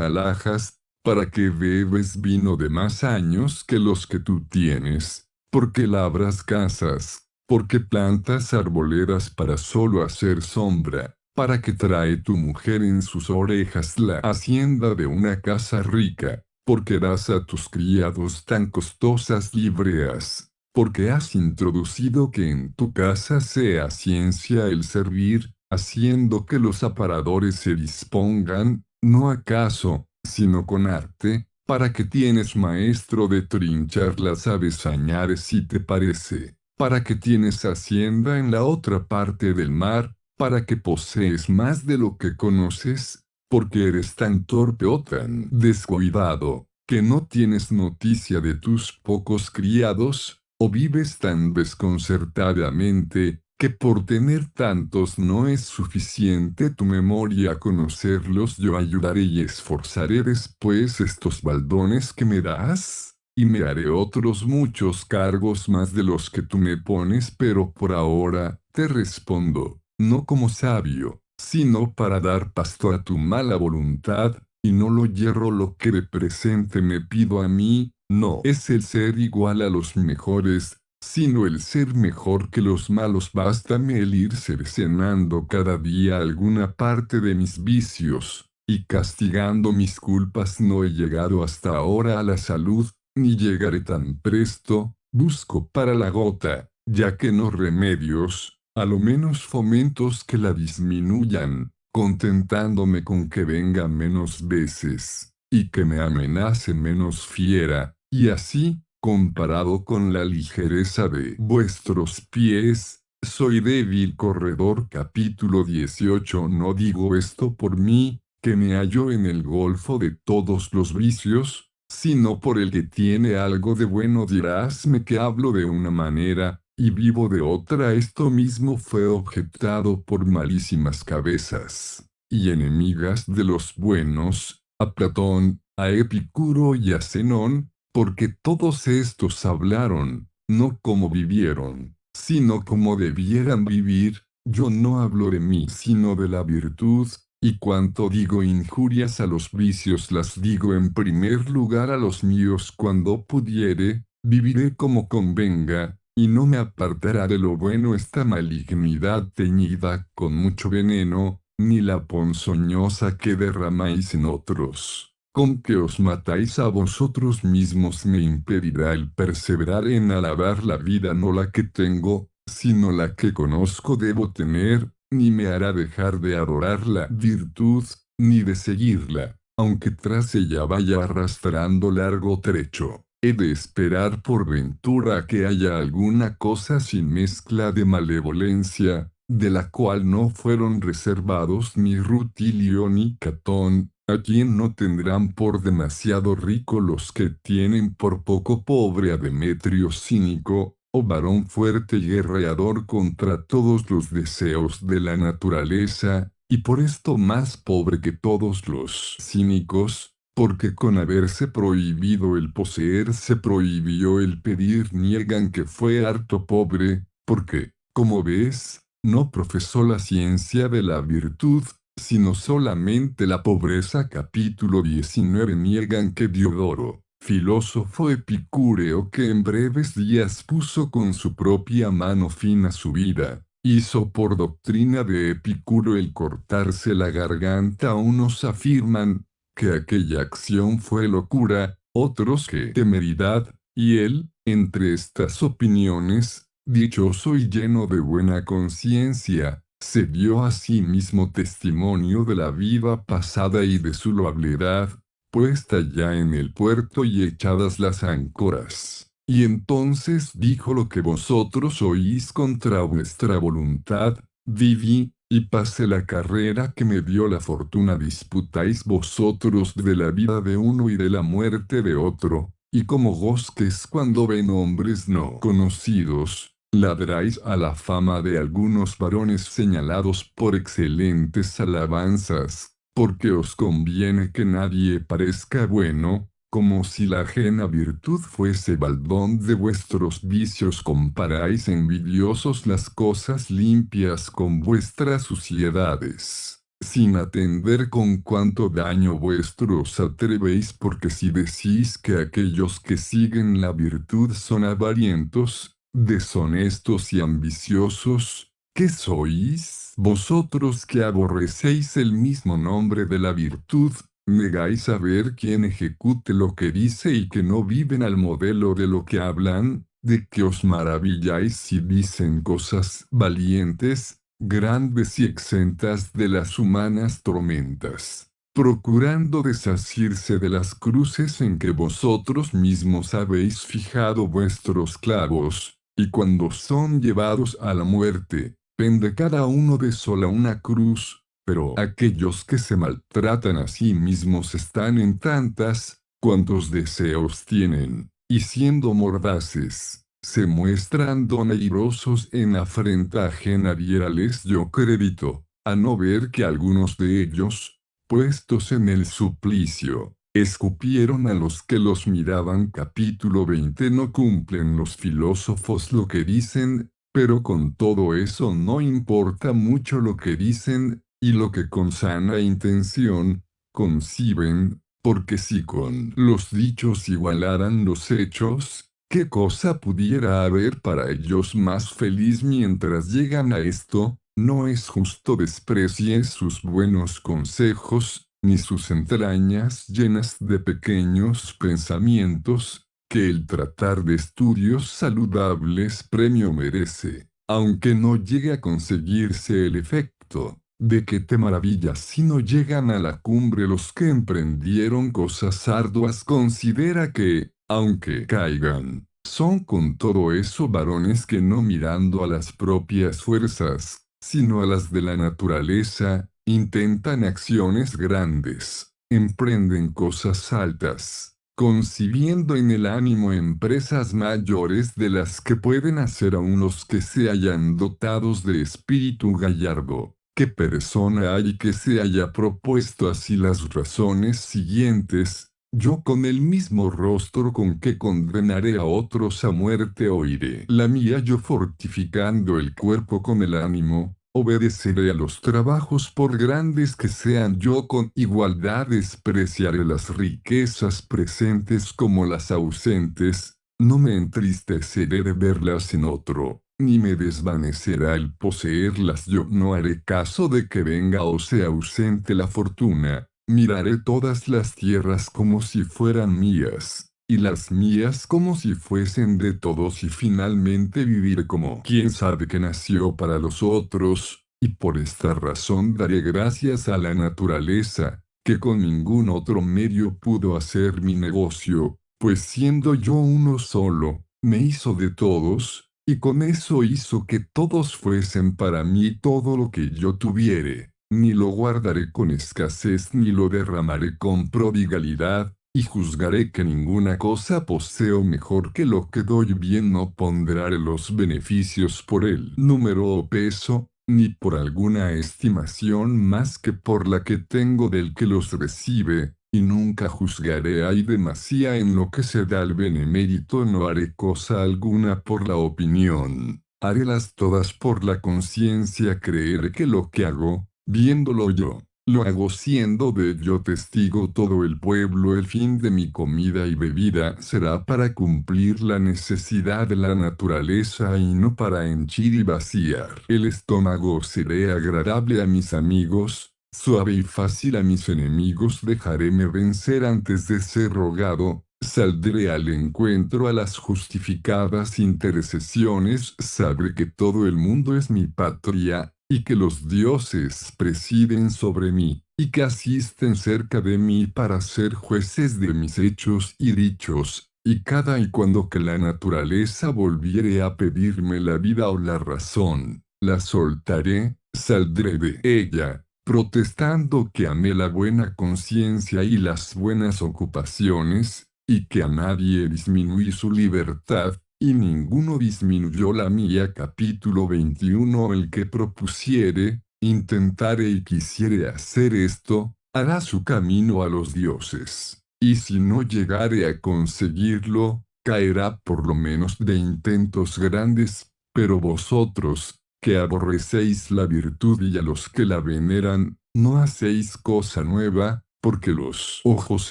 [SPEAKER 1] alhajas? ¿Para qué bebes vino de más años que los que tú tienes? ¿Por qué labras casas? ¿Por qué plantas arboledas para solo hacer sombra? ¿Para qué trae tu mujer en sus orejas la hacienda de una casa rica? Porque das a tus criados tan costosas libreas, porque has introducido que en tu casa sea ciencia el servir, haciendo que los aparadores se dispongan, no acaso, sino con arte, para que tienes maestro de trinchar las aves añares si te parece, para que tienes hacienda en la otra parte del mar, para que posees más de lo que conoces, porque eres tan torpe o tan descuidado, que no tienes noticia de tus pocos criados, o vives tan desconcertadamente, que por tener tantos no es suficiente tu memoria conocerlos. Yo ayudaré y esforzaré después estos baldones que me das, y me haré otros muchos cargos más de los que tú me pones, pero por ahora, te respondo, no como sabio, sino para dar pasto a tu mala voluntad, y no lo hierro lo que de presente me pido a mí, no es el ser igual a los mejores, sino el ser mejor que los malos. Bástame el ir cercenando cada día alguna parte de mis vicios, y castigando mis culpas. No he llegado hasta ahora a la salud, ni llegaré tan presto. Busco para la gota, ya que no remedios, a lo menos fomentos que la disminuyan, contentándome con que venga menos veces, y que me amenace menos fiera, y así, comparado con la ligereza de vuestros pies, soy débil corredor. Capítulo 18. No digo esto por mí, que me hallo en el golfo de todos los vicios, sino por el que tiene algo de bueno. Dirásme que hablo de una manera, y vivo de otra. Esto mismo fue objetado por malísimas cabezas, y enemigas de los buenos, a Platón, a Epicuro y a Zenón, porque todos estos hablaron, no como vivieron, sino como debieran vivir. Yo no hablo de mí sino de la virtud, y cuanto digo injurias a los vicios las digo en primer lugar a los míos. Cuando pudiere, viviré como convenga, y no me apartará de lo bueno esta malignidad teñida con mucho veneno, ni la ponzoñosa que derramáis en otros. Con que os matáis a vosotros mismos me impedirá el perseverar en alabar la vida, no la que tengo, sino la que conozco debo tener, ni me hará dejar de adorar la virtud, ni de seguirla. aunque tras ella vaya arrastrando largo trecho. He de esperar por ventura que haya alguna cosa sin mezcla de malevolencia, de la cual no fueron reservados ni Rutilio ni Catón, a quien no tendrán por demasiado rico los que tienen por poco pobre a Demetrio cínico, o varón fuerte y guerreador contra todos los deseos de la naturaleza, y por esto más pobre que todos los cínicos, porque con haberse prohibido el poseer se prohibió el pedir, niegan que fue harto pobre, porque, como ves, no profesó la ciencia de la virtud, sino solamente la pobreza. Capítulo 19. Niegan que Diodoro, filósofo epicúreo que en breves días puso con su propia mano fin a su vida, hizo por doctrina de Epicuro el cortarse la garganta. Unos afirman que aquella acción fue locura, otros que temeridad, y él, entre estas opiniones, dichoso y lleno de buena conciencia, se dio a sí mismo testimonio de la vida pasada y de su loabilidad, puesta ya en el puerto y echadas las áncoras. Y entonces dijo lo que vosotros oís contra vuestra voluntad: viví, y pasé la carrera que me dio la fortuna. Disputáis vosotros de la vida de uno y de la muerte de otro, y como bosques cuando ven hombres no conocidos, ladráis a la fama de algunos varones señalados por excelentes alabanzas, porque os conviene que nadie parezca bueno, como si la ajena virtud fuese baldón de vuestros vicios. Comparáis envidiosos las cosas limpias con vuestras suciedades, sin atender con cuánto daño vuestro os atrevéis, porque si decís que aquellos que siguen la virtud son avarientos, deshonestos y ambiciosos, ¿qué sois vosotros que aborrecéis el mismo nombre de la virtud? ¿Negáis saber quién ejecute lo que dice y que no viven al modelo de lo que hablan? ¿De que os maravilláis si dicen cosas valientes, grandes y exentas de las humanas tormentas, procurando desasirse de las cruces en que vosotros mismos habéis fijado vuestros clavos, y cuando son llevados a la muerte, pende cada uno de sola una cruz? Pero aquellos que se maltratan a sí mismos están en tantas, cuantos deseos tienen, y siendo mordaces, se muestran donairosos en afrenta ajena. Diérales yo crédito, a no ver que algunos de ellos, puestos en el suplicio, escupieron a los que los miraban. Capítulo 20. No cumplen los filósofos lo que dicen, pero con todo eso no importa mucho lo que dicen, y lo que con sana intención conciben, porque si con los dichos igualaran los hechos, ¿qué cosa pudiera haber para ellos más feliz? Mientras llegan a esto, no es justo desprecies sus buenos consejos, ni sus entrañas llenas de pequeños pensamientos, que el tratar de estudios saludables premio merece, aunque no llegue a conseguirse el efecto. ¿De qué te maravillas si no llegan a la cumbre los que emprendieron cosas arduas? Considera que, aunque caigan, son con todo eso varones que no mirando a las propias fuerzas, sino a las de la naturaleza, intentan acciones grandes, emprenden cosas altas, concibiendo en el ánimo empresas mayores de las que pueden hacer aún los que se hayan dotados de espíritu gallardo. ¿Qué persona hay que se haya propuesto así las razones siguientes? Yo con el mismo rostro con que condenaré a otros a muerte oiré la mía. Yo fortificando el cuerpo con el ánimo, obedeceré a los trabajos por grandes que sean. Yo con igualdad despreciaré las riquezas presentes como las ausentes, no me entristeceré de verlas en otro, ni me desvanecerá el poseerlas. Yo no haré caso de que venga o sea ausente la fortuna, miraré todas las tierras como si fueran mías, y las mías como si fuesen de todos, y finalmente viviré como quien sabe que nació para los otros, y por esta razón daré gracias a la naturaleza, que con ningún otro medio pudo hacer mi negocio, pues siendo yo uno solo, me hizo de todos, y con eso hizo que todos fuesen para mí todo lo que yo tuviere, ni lo guardaré con escasez ni lo derramaré con prodigalidad, y juzgaré que ninguna cosa poseo mejor que lo que doy, bien no pondré los beneficios por el número o peso, ni por alguna estimación más que por la que tengo del que los recibe, y nunca juzgaré hay demasía en lo que se da al benemérito, no haré cosa alguna por la opinión, harélas todas por la conciencia, creeré que lo que hago, viéndolo yo, lo hago siendo de ello testigo todo el pueblo, el fin de mi comida y bebida será para cumplir la necesidad de la naturaleza y no para henchir y vaciar el estómago, seré agradable a mis amigos, suave y fácil a mis enemigos, dejaréme vencer antes de ser rogado, saldré al encuentro a las justificadas intercesiones, sabré que todo el mundo es mi patria, y que los dioses presiden sobre mí, y que asisten cerca de mí para ser jueces de mis hechos y dichos, y cada y cuando que la naturaleza volviere a pedirme la vida o la razón, la soltaré, saldré de ella, protestando que amé la buena conciencia y las buenas ocupaciones, y que a nadie disminuí su libertad, y ninguno disminuyó la mía. Capítulo 21. El que propusiere, intentare y quisiere hacer esto, hará su camino a los dioses, y si no llegare a conseguirlo, caerá por lo menos de intentos grandes, pero vosotros, que aborrecéis la virtud y a los que la veneran, no hacéis cosa nueva, porque los ojos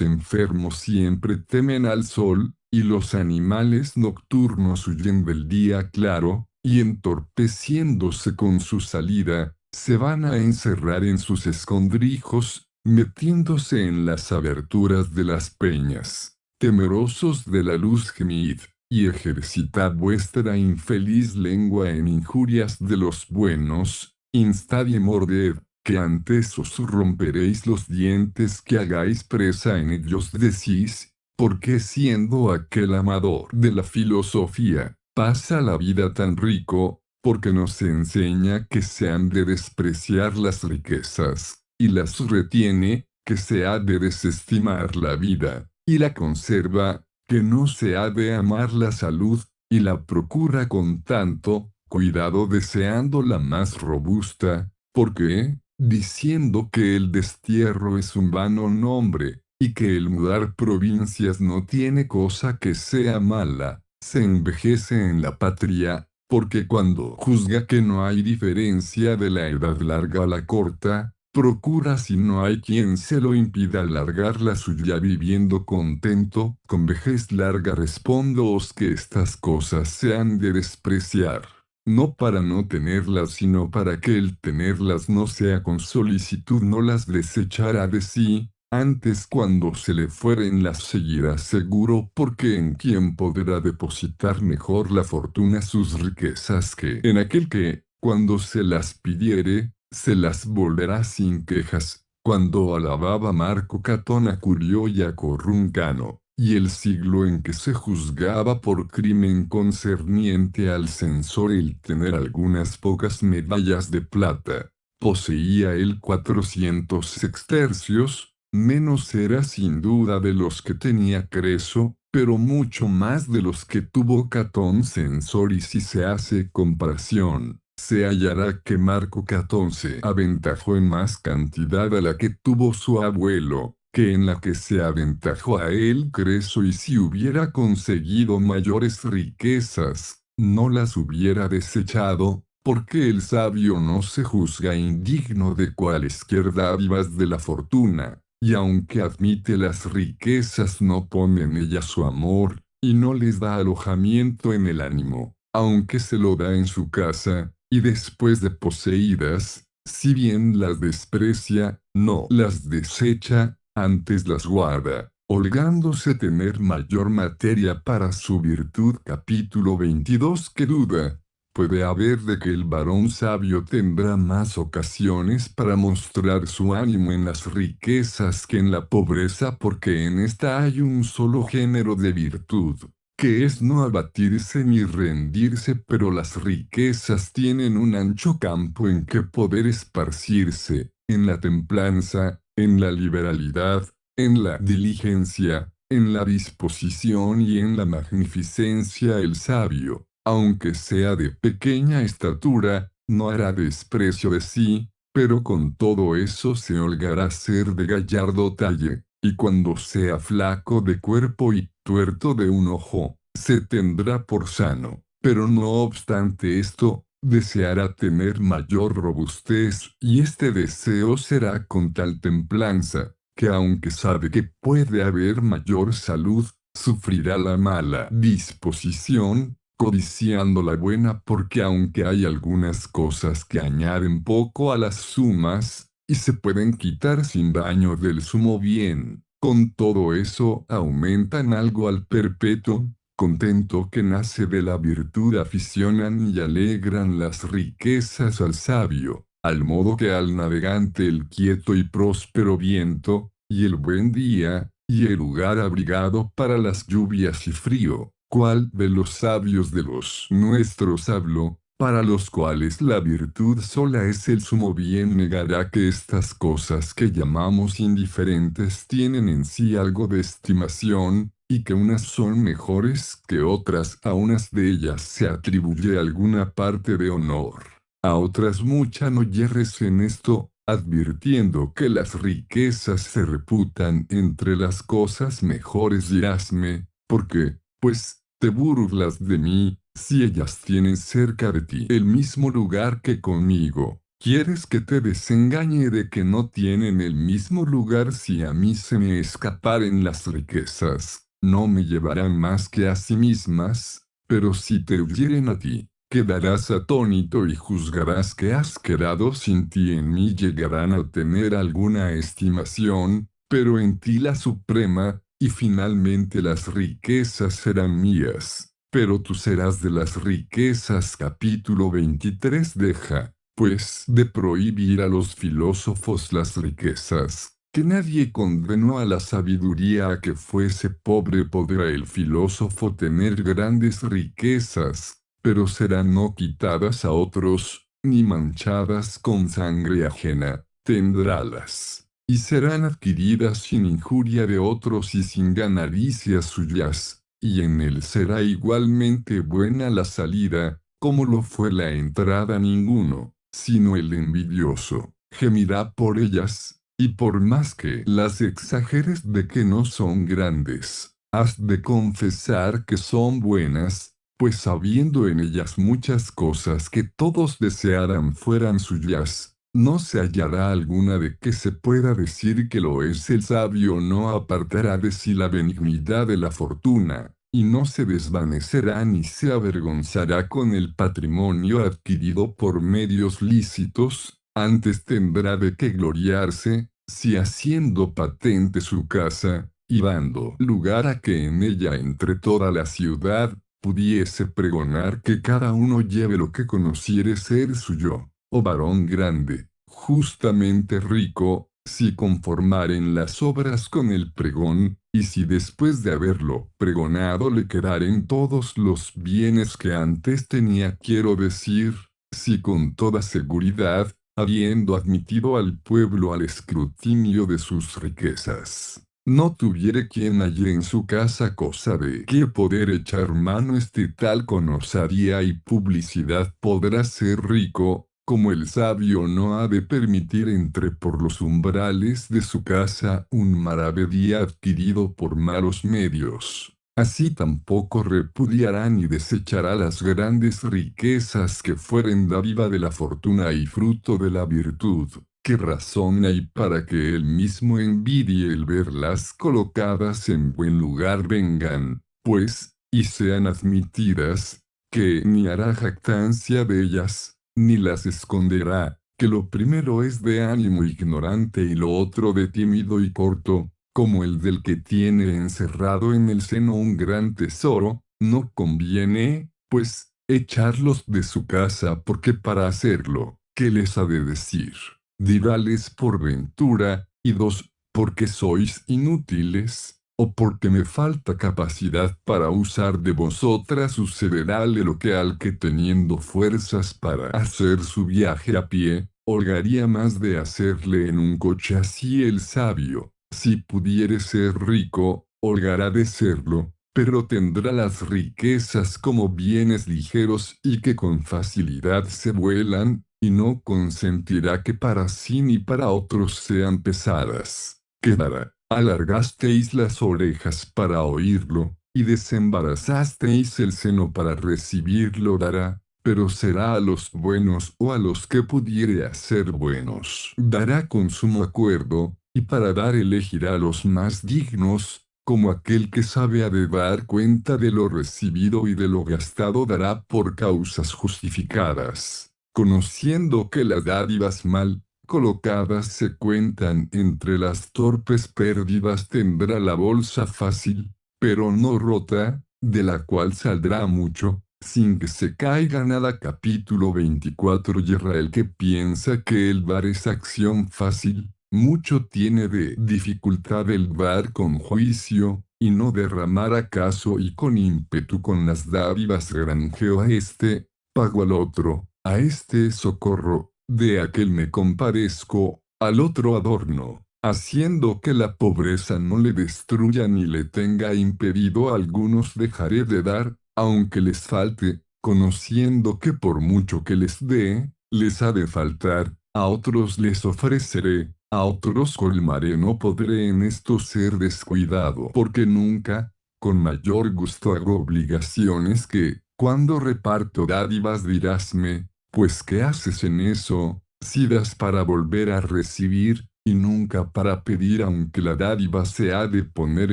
[SPEAKER 1] enfermos siempre temen al sol, y los animales nocturnos huyen del día claro, y entorpeciéndose con su salida, se van a encerrar en sus escondrijos, metiéndose en las aberturas de las peñas. Temerosos de la luz, gemid, y ejercitad vuestra infeliz lengua en injurias de los buenos, instad y morded, que antes os romperéis los dientes que hagáis presa en ellos, decís, porque siendo aquel amador de la filosofía, pasa la vida tan rico, porque nos enseña que se han de despreciar las riquezas, y las retiene, que se ha de desestimar la vida, y la conserva, que no se ha de amar la salud, y la procura con tanto cuidado deseando la más robusta, porque, diciendo que el destierro es un vano nombre, y que el mudar provincias no tiene cosa que sea mala, se envejece en la patria, porque cuando juzga que no hay diferencia de la edad larga a la corta, procura si no hay quien se lo impida alargar la suya viviendo contento, con vejez larga respóndoos que estas cosas se han de despreciar, no para no tenerlas sino para que el tenerlas no sea con solicitud, no las desechará de sí, antes cuando se le fueren las seguirá seguro, porque en quien podrá depositar mejor la fortuna sus riquezas que en aquel que, cuando se las pidiere, se las volverá sin quejas. Cuando alababa Marco Catón a Curio y a Corruncano, y el siglo en que se juzgaba por crimen concerniente al censor el tener algunas pocas medallas de plata, poseía él 400 sextercios, menos era sin duda de los que tenía Creso, pero mucho más de los que tuvo Catón censor, y si se hace comparación, se hallará que Marco Catón se aventajó en más cantidad a la que tuvo su abuelo, que en la que se aventajó a él Creso, y si hubiera conseguido mayores riquezas, no las hubiera desechado, porque el sabio no se juzga indigno de cualesquier dádivas de la fortuna, y aunque admite las riquezas no pone en ellas su amor, y no les da alojamiento en el ánimo, aunque se lo da en su casa, y después de poseídas, si bien las desprecia, no las desecha, antes las guarda, holgándose tener mayor materia para su virtud. Capítulo 22. ¿Qué duda? Puede haber de que el varón sabio tendrá más ocasiones para mostrar su ánimo en las riquezas que en la pobreza, porque en esta hay un solo género de virtud, que es no abatirse ni rendirse, pero las riquezas tienen un ancho campo en que poder esparcirse, en la templanza, en la liberalidad, en la diligencia, en la disposición y en la magnificencia. El sabio, aunque sea de pequeña estatura, no hará desprecio de sí, pero con todo eso se holgará ser de gallardo talle, y cuando sea flaco de cuerpo y tuerto de un ojo, se tendrá por sano, pero no obstante esto, deseará tener mayor robustez, y este deseo será con tal templanza, que aunque sabe que puede haber mayor salud, sufrirá la mala disposición, codiciando la buena, porque aunque hay algunas cosas que añaden poco a las sumas, y se pueden quitar sin daño del sumo bien, con todo eso aumentan algo al perpetuo contento que nace de la virtud. Aficionan y alegran las riquezas al sabio, al modo que al navegante el quieto y próspero viento, y el buen día, y el lugar abrigado para las lluvias y frío. ¿Cuál de los sabios de los nuestros hablo, para los cuales la virtud sola es el sumo bien, negará que estas cosas que llamamos indiferentes tienen en sí algo de estimación, y que unas son mejores que otras? A unas de ellas se atribuye alguna parte de honor, a otras mucha. No yerres en esto, advirtiendo que las riquezas se reputan entre las cosas mejores. Dirásme, ¿por qué, pues, te burlas de mí, si ellas tienen cerca de ti el mismo lugar que conmigo? ¿Quieres que te desengañe de que no tienen el mismo lugar? Si a mí se me escaparen las riquezas, no me llevarán más que a sí mismas, pero si te huyeren a ti, quedarás atónito y juzgarás que has quedado sin ti. En mí llegarán a tener alguna estimación, pero en ti la suprema, y finalmente las riquezas serán mías, pero tú serás de las riquezas. Capítulo 23. Deja, pues, de prohibir a los filósofos las riquezas, que nadie condenó a la sabiduría a que fuese pobre. Podrá el filósofo tener grandes riquezas, pero serán no quitadas a otros, ni manchadas con sangre ajena. Tendrálas, y serán adquiridas sin injuria de otros y sin ganadicias suyas, y en él será igualmente buena la salida, como lo fue la entrada. Ninguno, sino el envidioso, gemirá por ellas, y por más que las exageres de que no son grandes, has de confesar que son buenas, pues habiendo en ellas muchas cosas que todos desearan fueran suyas, no se hallará alguna de que se pueda decir que lo es. El sabio no apartará de sí la benignidad de la fortuna, y no se desvanecerá ni se avergonzará con el patrimonio adquirido por medios lícitos. Antes tendrá de qué gloriarse, si haciendo patente su casa, y dando lugar a que en ella entre toda la ciudad, pudiese pregonar que cada uno lleve lo que conociere ser suyo, oh varón grande, justamente rico, si conformaren las obras con el pregón, y si después de haberlo pregonado le quedaren todos los bienes que antes tenía, quiero decir, si con toda seguridad, habiendo admitido al pueblo al escrutinio de sus riquezas, no tuviere quien halle en su casa cosa de que poder echar mano, este tal con osadía y publicidad podrá ser rico, como el sabio no ha de permitir entre por los umbrales de su casa un maravedí adquirido por malos medios. Así tampoco repudiará ni desechará las grandes riquezas que fueren dádiva de la fortuna y fruto de la virtud. ¿Qué razón hay para que él mismo envidie el verlas colocadas en buen lugar? Vengan, pues, y sean admitidas, que ni hará jactancia de ellas, ni las esconderá, que lo primero es de ánimo ignorante y lo otro de tímido y corto, como el del que tiene encerrado en el seno un gran tesoro. No conviene, pues, echarlos de su casa porque para hacerlo, ¿qué les ha de decir? Diráles por ventura, y dos, porque sois inútiles, o porque me falta capacidad para usar de vosotras sucederále lo que al que teniendo fuerzas para hacer su viaje a pie, holgaría más de hacerle en un coche. Así el sabio, si pudiere ser rico, holgará de serlo, pero tendrá las riquezas como bienes ligeros y que con facilidad se vuelan, y no consentirá que para sí ni para otros sean pesadas. Quedará. Alargasteis las orejas para oírlo, y desembarazasteis el seno para recibirlo dará, pero será a los buenos o a los que pudiere hacer buenos. Dará con sumo acuerdo, y para dar elegirá a los más dignos, como aquel que sabe ha de dar cuenta de lo recibido y de lo gastado dará por causas justificadas, conociendo que las dádivas mal colocadas se cuentan entre las torpes pérdidas tendrá la bolsa fácil, pero no rota, de la cual saldrá mucho, sin que se caiga nada. Capítulo 24. Yerra el que piensa que el dar es acción fácil, mucho tiene de dificultad el dar con juicio, y no derramar acaso y con ímpetu con las dádivas granjeo a este, pago al otro, a este socorro, de aquel me compadezco, al otro adorno, haciendo que la pobreza no le destruya ni le tenga impedido a algunos dejaré de dar, aunque les falte, conociendo que por mucho que les dé, les ha de faltar, a otros les ofreceré, a otros colmaré. No podré en esto ser descuidado, porque nunca, con mayor gusto hago obligaciones que, cuando reparto dádivas dirásme, pues ¿qué haces en eso, si das para volver a recibir, y nunca para pedir, aunque la dádiva se ha de poner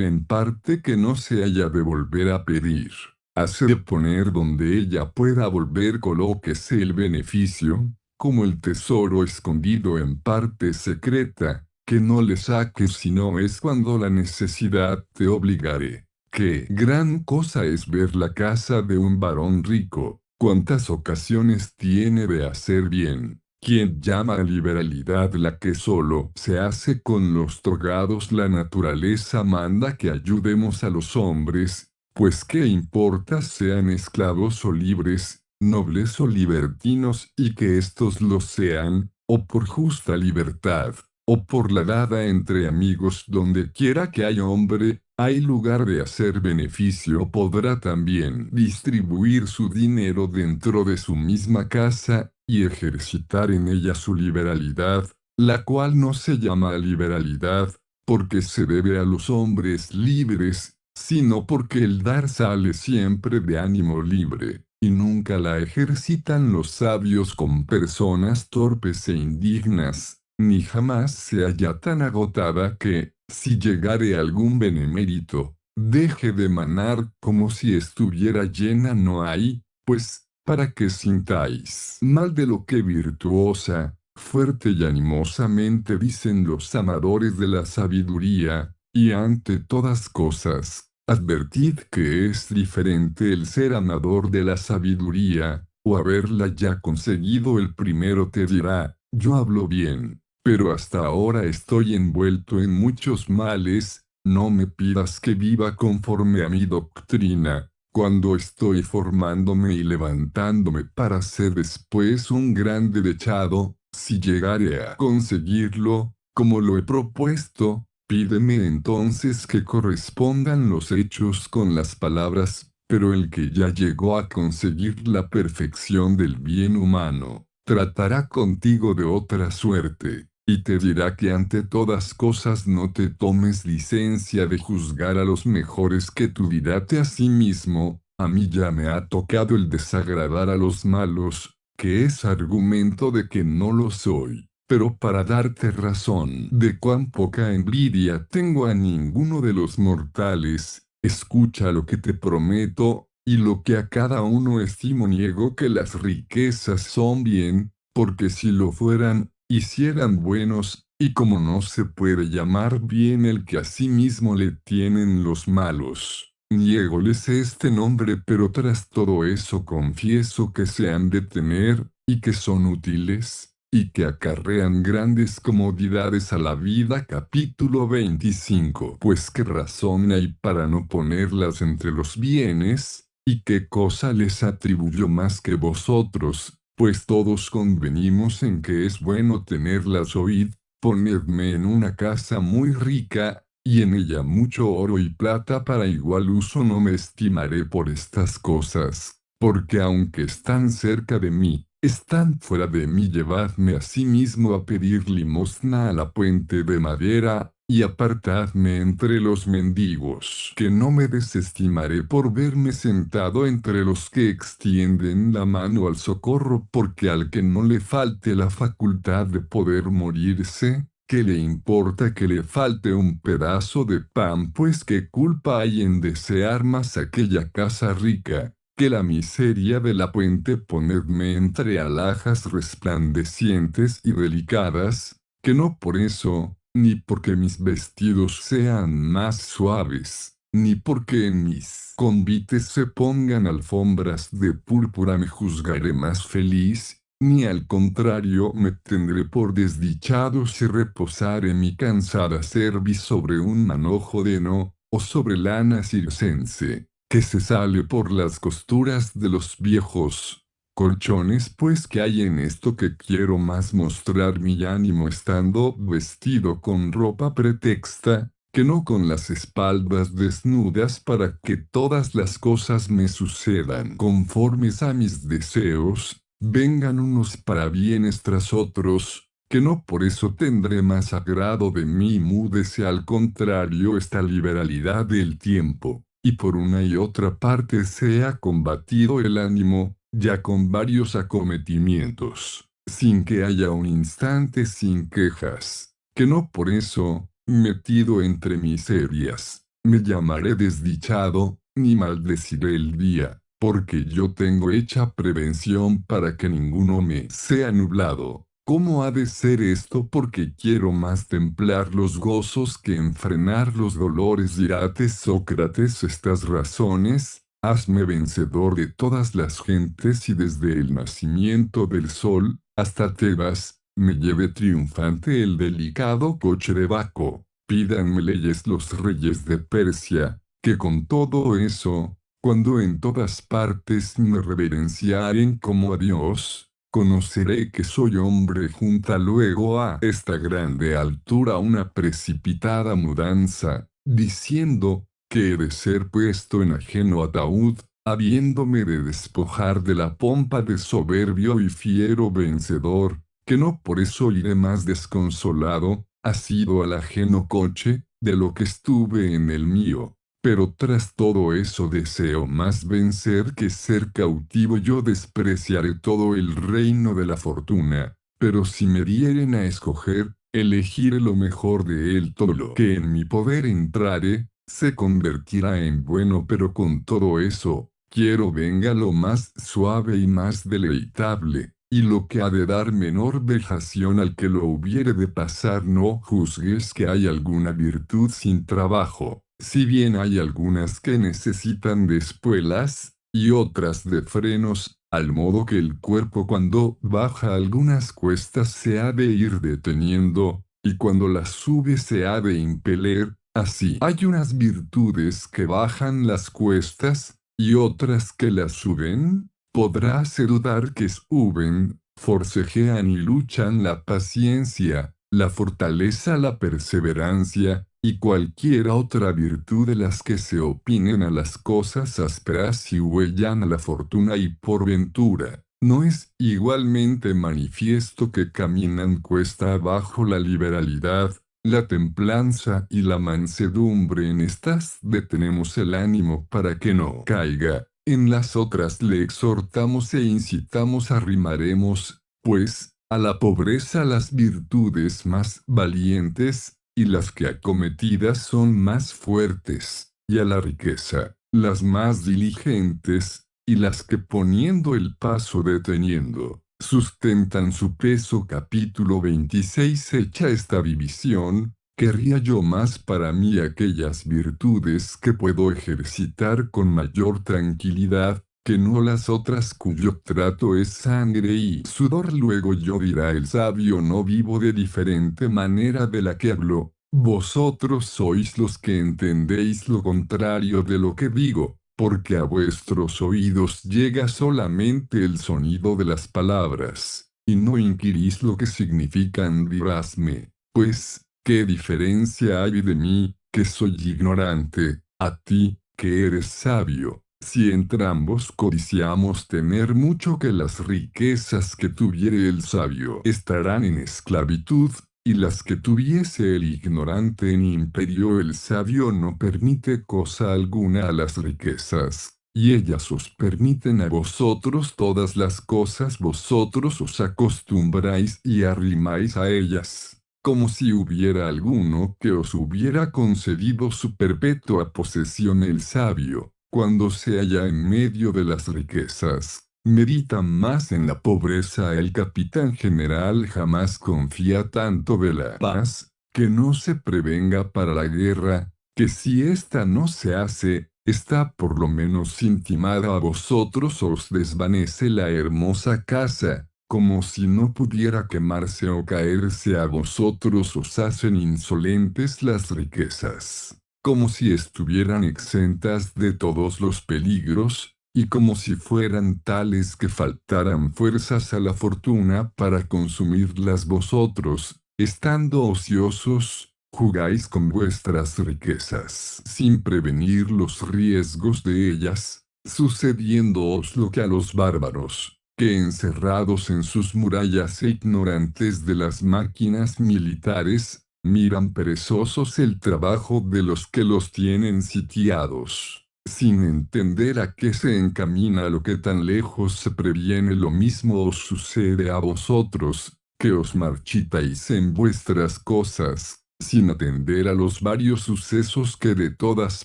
[SPEAKER 1] en parte que no se haya de volver a pedir? Hace de poner donde ella pueda volver, colóquese el beneficio, como el tesoro escondido en parte secreta, que no le saques si no es cuando la necesidad te obligare. Qué gran cosa es ver la casa de un varón rico, cuántas ocasiones tiene de hacer bien. Quien llama a liberalidad la que solo se hace con los togados. La naturaleza manda que ayudemos a los hombres, pues qué importa sean esclavos o libres, nobles o libertinos, y que éstos lo sean, o por justa libertad, o por la dada entre amigos. Donde quiera que haya hombre, hay lugar de hacer beneficio. Podrá también distribuir su dinero dentro de su misma casa, y ejercitar en ella su liberalidad, la cual no se llama liberalidad, porque se debe a los hombres libres, sino porque el dar sale siempre de ánimo libre, y nunca la ejercitan los sabios con personas torpes e indignas, ni jamás se halla tan agotada que, si llegare algún benemérito, deje de manar como si estuviera llena. No hay, pues, para que sintáis mal de lo que virtuosa, fuerte y animosamente dicen los amadores de la sabiduría, y ante todas cosas, advertid que es diferente el ser amador de la sabiduría, o haberla ya conseguido. El primero te dirá, yo hablo bien, pero hasta ahora estoy envuelto en muchos males, no me pidas que viva conforme a mi doctrina, cuando estoy formándome y levantándome para ser después un grande dechado. Si llegare a conseguirlo, como lo he propuesto, pídeme entonces que correspondan los hechos con las palabras, pero el que ya llegó a conseguir la perfección del bien humano, tratará contigo de otra suerte, y te dirá que ante todas cosas no te tomes licencia de juzgar a los mejores que tú. Diráte a sí mismo, a mí ya me ha tocado el desagradar a los malos, que es argumento de que no lo soy. Pero para darte razón de cuán poca envidia tengo a ninguno de los mortales, escucha lo que te prometo, y lo que a cada uno estimo. Niego que las riquezas son bien, porque si lo fueran, hicieran buenos, y como no se puede llamar bien el que a sí mismo le tienen los malos, Niégoles este nombre, pero tras todo eso confieso que se han de tener, y que son útiles, y que acarrean grandes comodidades a la vida. Capítulo 25. Pues qué razón hay para no ponerlas entre los bienes, y qué cosa les atribuyo más que vosotros, pues todos convenimos en que es bueno tenerlas. Oíd, ponedme en una casa muy rica, y en ella mucho oro y plata para igual uso. No me estimaré por estas cosas, porque aunque están cerca de mí, están fuera de mí. Llevadme asimismo a pedir limosna a la puente de madera, y apartadme entre los mendigos, que no me desestimaré por verme sentado entre los que extienden la mano al socorro, porque al que no le falte la facultad de poder morirse, ¿qué le importa que le falte un pedazo de pan? Pues qué culpa hay en desear más aquella casa rica que la miseria de la puente. Ponedme entre alhajas resplandecientes y delicadas, que no por eso, ni porque mis vestidos sean más suaves, ni porque en mis convites se pongan alfombras de púrpura me juzgaré más feliz, ni al contrario me tendré por desdichado si reposare mi cansada cerviz sobre un manojo de heno, o sobre lana circense, que se sale por las costuras de los viejos colchones. Pues que hay en esto que quiero más mostrar mi ánimo estando vestido con ropa pretexta, que no con las espaldas desnudas, para que todas las cosas me sucedan conformes a mis deseos, vengan unos parabienes tras otros, que no por eso tendré más agrado de mí. Múdese al contrario esta liberalidad del tiempo, y por una y otra parte sea combatido el ánimo, ya con varios acometimientos, sin que haya un instante sin quejas, que no por eso, metido entre miserias, me llamaré desdichado, ni maldeciré el día, porque yo tengo hecha prevención para que ninguno me sea nublado. ¿Cómo ha de ser esto? Porque quiero más templar los gozos que enfrenar los dolores. Dirate Sócrates estas razones, hazme vencedor de todas las gentes, y desde el nacimiento del sol, hasta Tebas, me lleve triunfante el delicado coche de Baco. Pídanme leyes los reyes de Persia, que con todo eso, cuando en todas partes me reverenciaren como a Dios, conoceré que soy hombre. Junta luego a esta grande altura una precipitada mudanza, diciendo, que he de ser puesto en ajeno ataúd, habiéndome de despojar de la pompa de soberbio y fiero vencedor, que no por eso iré más desconsolado, asido al ajeno coche, de lo que estuve en el mío. Pero tras todo eso deseo más vencer que ser cautivo. Yo despreciaré todo el reino de la fortuna, pero si me dieren a escoger, elegiré lo mejor de él. Todo lo que en mi poder entrare, se convertirá en bueno. Pero con todo eso, quiero venga lo más suave y más deleitable, y lo que ha de dar menor vejación al que lo hubiere de pasar. No juzgues que hay alguna virtud sin trabajo, si bien hay algunas que necesitan de espuelas, y otras de frenos, al modo que el cuerpo cuando baja algunas cuestas se ha de ir deteniendo, y cuando las sube se ha de impeler. Así hay unas virtudes que bajan las cuestas, y otras que las suben. Podráse dudar que suben, forcejean y luchan la paciencia, la fortaleza, la perseverancia, y cualquiera otra virtud de las que se opinen a las cosas ásperas y huellan a la fortuna y por ventura. ¿No es igualmente manifiesto que caminan cuesta abajo la liberalidad, la templanza y la mansedumbre? En estas detenemos el ánimo para que no caiga, en las otras le exhortamos e incitamos. Arrimaremos, pues, a la pobreza las virtudes más valientes, y las que acometidas son más fuertes, y a la riqueza, las más diligentes, y las que poniendo el paso deteniendo, sustentan su peso. Capítulo 26. Hecha esta división, Querría yo más para mí aquellas virtudes que puedo ejercitar con mayor tranquilidad, que no las otras cuyo trato es sangre y sudor. Luego yo dirá el sabio: no vivo de diferente manera de la que hablo. Vosotros sois los que entendéis lo contrario de lo que digo, porque a vuestros oídos llega solamente el sonido de las palabras, y no inquirís lo que significan. Dirásme, pues, ¿qué diferencia hay de mí, que soy ignorante, a ti, que eres sabio? Si entrambos codiciamos tener mucho, que las riquezas que tuviere el sabio estarán en esclavitud, y las que tuviese el ignorante en imperio. El sabio no permite cosa alguna a las riquezas, y ellas os permiten a vosotros todas las cosas. Vosotros os acostumbráis y arrimáis a ellas, como si hubiera alguno que os hubiera concedido su perpetua posesión. El sabio, cuando se halla en medio de las riquezas, medita más en la pobreza. El capitán general jamás confía tanto de la paz, que no se prevenga para la guerra, que si ésta no se hace, está por lo menos intimada. A vosotros os desvanece la hermosa casa, como si no pudiera quemarse o caerse. A vosotros os hacen insolentes las riquezas, como si estuvieran exentas de todos los peligros, y como si fueran tales que faltaran fuerzas a la fortuna para consumirlas. Vosotros, estando ociosos, jugáis con vuestras riquezas sin prevenir los riesgos de ellas, sucediéndoos lo que a los bárbaros, que encerrados en sus murallas e ignorantes de las máquinas militares, miran perezosos el trabajo de los que los tienen sitiados, sin entender a qué se encamina lo que tan lejos se previene. Lo mismo os sucede a vosotros, que os marchitáis en vuestras cosas, sin atender a los varios sucesos que de todas